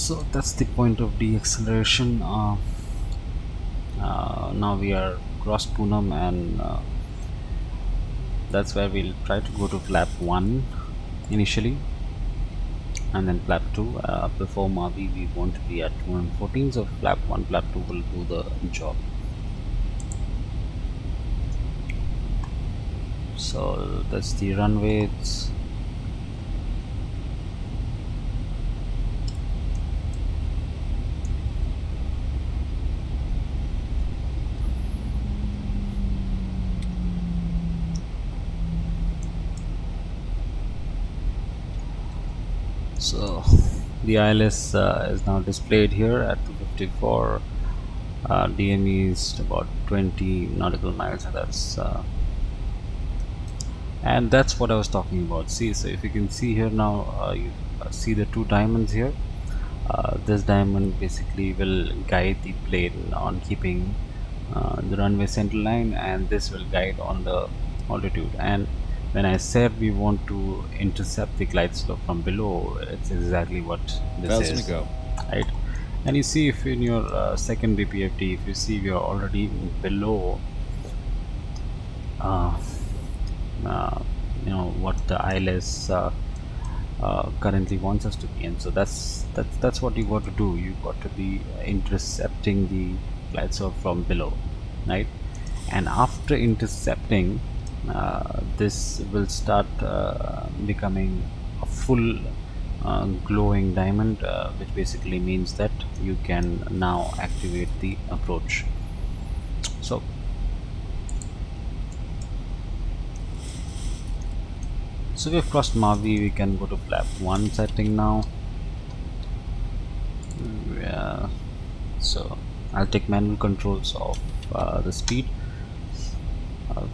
So that's the point of deceleration. Now we are cross Poonam, and that's where we'll try to go to flap 1 initially, and then flap 2. Before Mavi we want to be at 214, so flap 1 flap 2 will do the job. So that's the runway. So the ILS is now displayed here at 254. DME is about 20 nautical miles, and that's what I was talking about. See, so if you can see here now, you see the two diamonds here. This diamond basically will guide the plane on keeping the runway center line, and this will guide on the altitude. And when I said we want to intercept the glide slope from below, it's exactly what this 1,000 is, to go. right? And you see, if in your secondary PFD, if you see we are already below uh, you know what the ILS currently wants us to be in. So that's what you got to do. You got to be intercepting the glide slope from below, right? And after intercepting, this will start becoming a full glowing diamond, which basically means that you can now activate the approach. So we've crossed Mavi. We can go to flap 1 setting now. Yeah, so I'll take manual controls of the speed.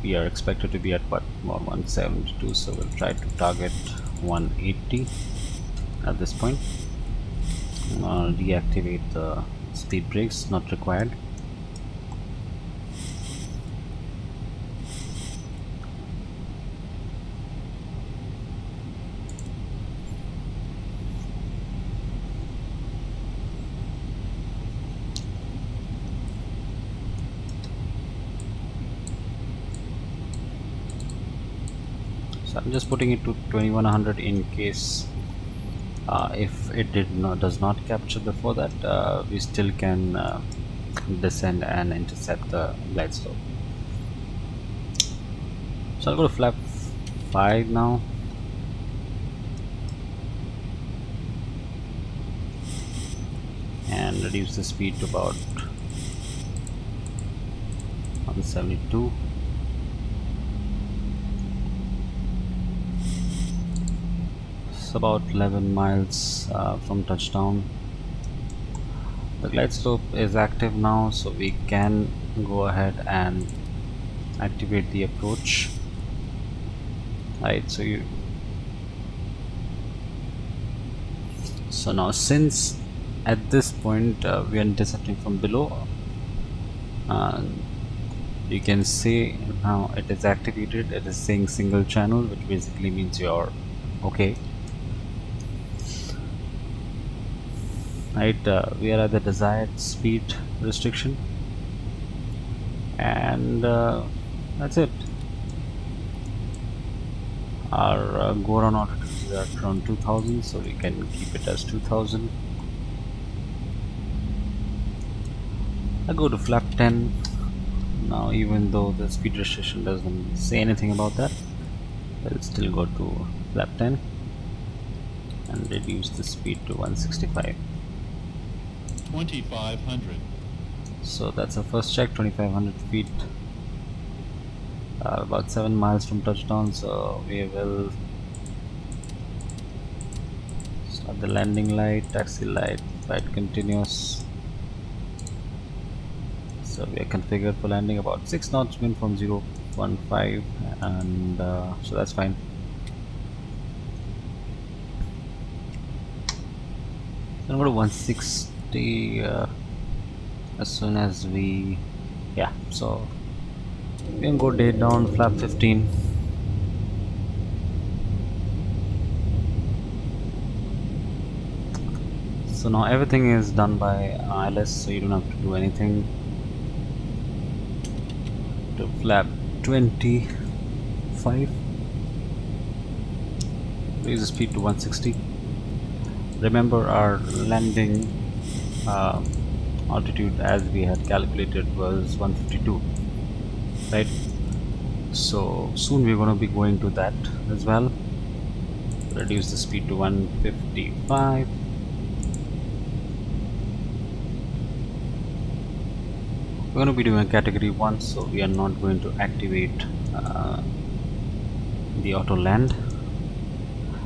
We are expected to be at what, 172, so we'll try to target 180 at this point. Deactivate the speed brakes, not required. So I'm just putting it to 2100 in case if it does not capture before that, we still can descend and intercept the glide slope. So I'll go to flap 5 now. And reduce the speed to about 172. About 11 miles from touchdown. The glide slope is active now, so we can go ahead and activate the approach, right? So now, since at this point we are intercepting from below, you can see now it is activated. It is saying single channel, which basically means you're okay. Right, we are at the desired speed restriction, and that's it. Our go around altitude is at around 2000, so we can keep it as 2000. I go to flap 10 now. Even though the speed restriction doesn't say anything about that, I'll still go to flap 10 and reduce the speed to 165. 2,500. So that's our first check, 2500 feet, about 7 miles from touchdown. So we will start the landing light, taxi light, flight continuous. So we are configured for landing about 6 knots, wind from 0.15, and so that's fine. So I'm going to 160 as soon as we, yeah, so we can go day down, flap 15. So now everything is done by ILS, so you don't have to do anything. To flap 25, raise the speed to 160. Remember our landing altitude as we had calculated was 152, right? So soon we're going to be going to that as well. Reduce the speed to 155. We're going to be doing a category 1, so we are not going to activate the auto land,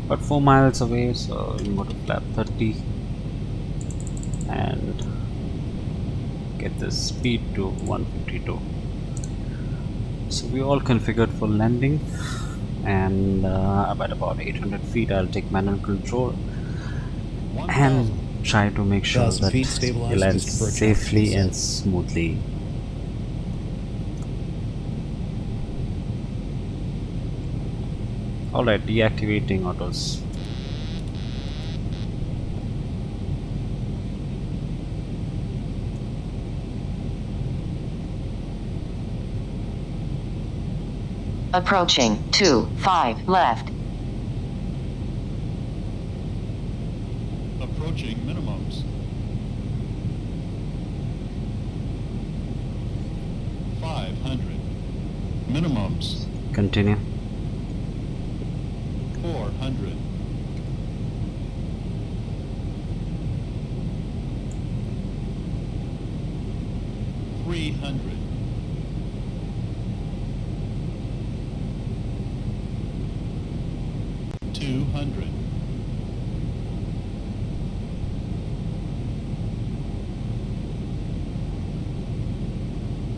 but 4 miles away, so we can go to flap 30 and get the speed to 152. So we all configured for landing, and at about 800 feet I'll take manual control and try to make sure 1,000 that feet, it stabilize, lands just approach altitude safely and set. smoothly. Alright, deactivating autos. Approaching 25 left. Approaching minimums. 500. Minimums. Continue. 400. 300. 200.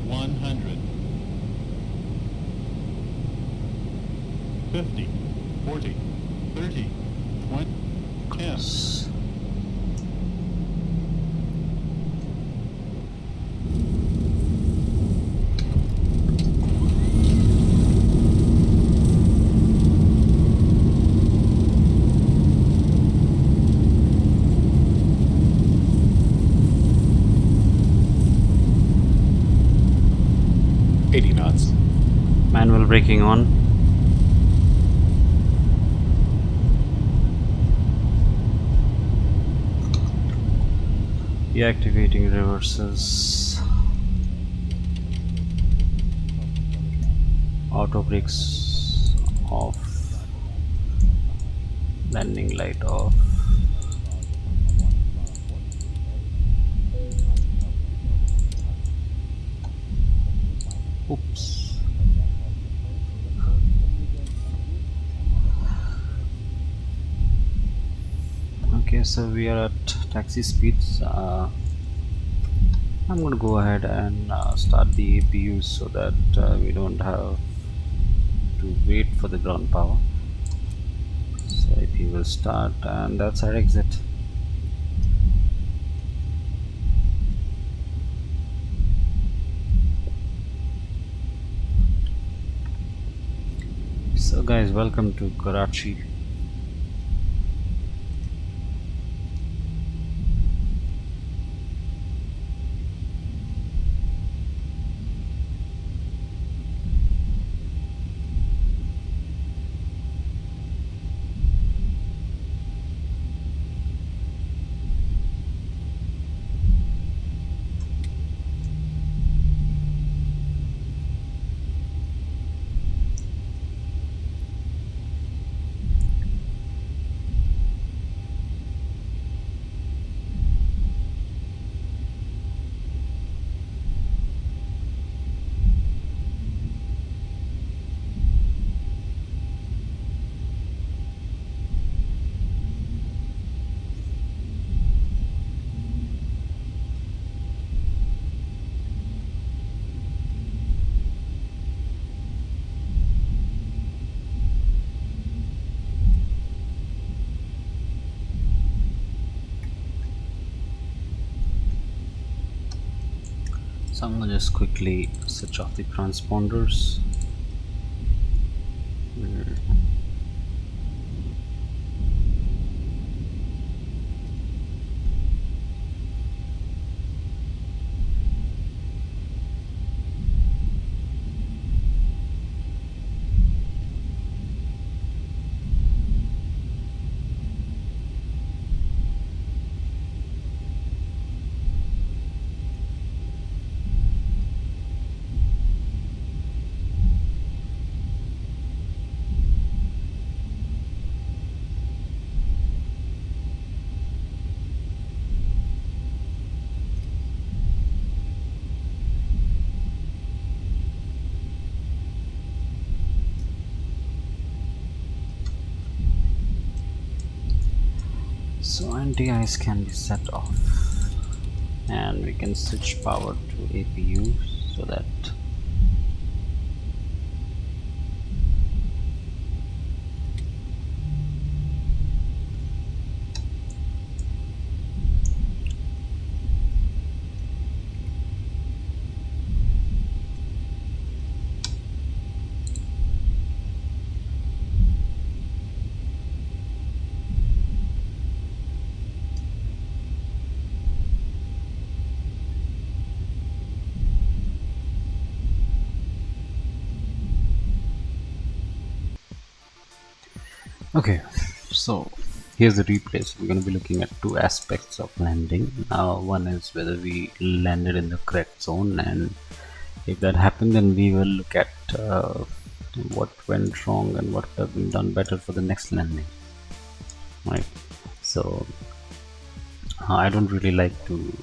100. 50. 40. 30. 20. 10. Manual braking on. Deactivating reverses. Auto brakes off. Landing light off. Oops. Okay, so we are at taxi speeds. I'm going to go ahead and start the APUs so that we don't have to wait for the ground power. So APU will start, and that's our exit. So guys, welcome to Karachi. So I'm gonna just quickly switch off the transponders. So anti-ice can be set off, and we can switch power to APU so that okay. So here's the replay. So we're going to be looking at two aspects of landing. One is whether we landed in the correct zone, and if that happened, then we will look at what went wrong and what could have been done better for the next landing, right? So I don't really like to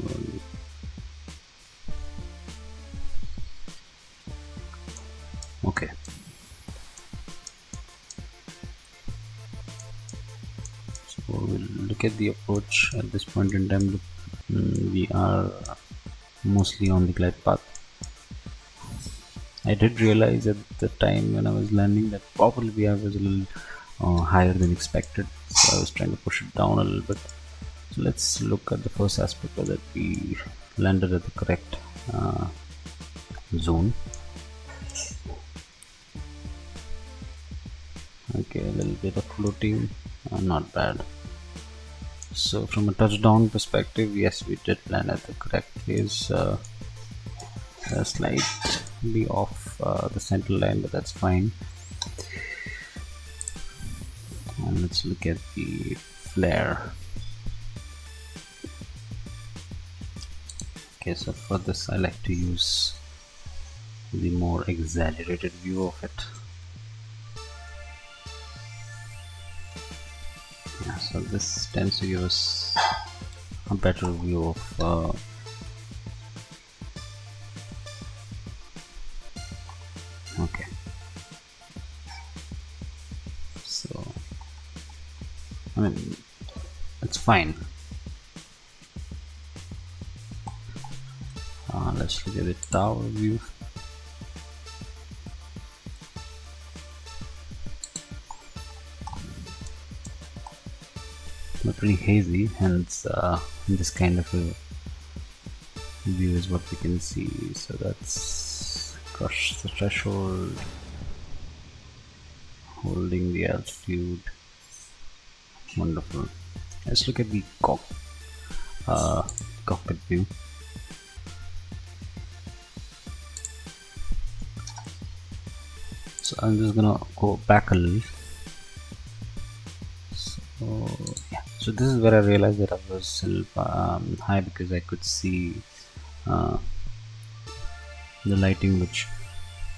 okay, so we'll look at the approach. At this point in time, we are mostly on the glide path. I did realize at the time when I was landing that probably I was a little higher than expected, so I was trying to push it down a little bit. So let's look at the first aspect, whether we landed at the correct zone. Okay, a little bit of floating, not bad. So from a touchdown perspective, yes, we did land at the correct phase. Slightly off the central line, but that's fine. And let's look at the flare. Okay, so for this I like to use the more exaggerated view of it. Yeah, so this tends to give us a better view of okay, so I mean it's fine. Let's look at the tower view. But pretty hazy, hence this kind of a view is what we can see. So that's crush the threshold, holding the altitude. Wonderful. Let's look at the cockpit view. So I'm just gonna go back a little. So yeah, so this is where I realized that I was a little high, because I could see the lighting, which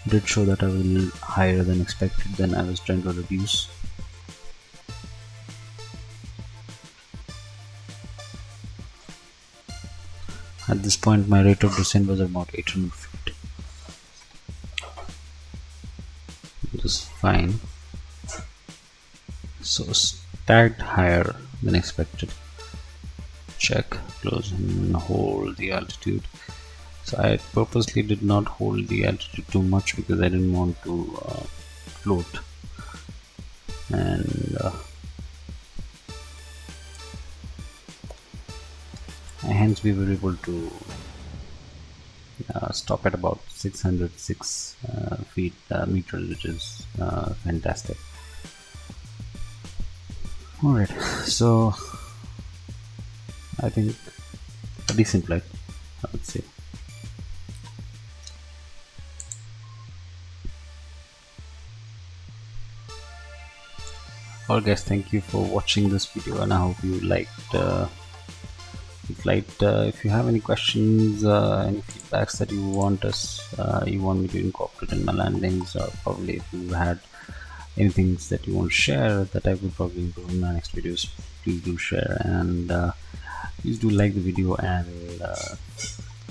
did show that I was a little higher than expected. Then I was trying to reduce. At this point my rate of descent was about 850, which is fine. So stacked higher than expected. Check, close and hold the altitude. So I purposely did not hold the altitude too much because I didn't want to float, and hence we were able to stop at about 606 meters, which is fantastic. Alright, so I think a decent flight, I would say. Alright guys, thank you for watching this video, and I hope you liked the flight. If you have any questions, any feedbacks that you want me to incorporate in my landings, or probably if you had anything that you want to share that I will probably improve in my next videos, please do share, and please do like the video and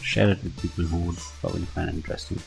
share it with people who would probably find it interesting.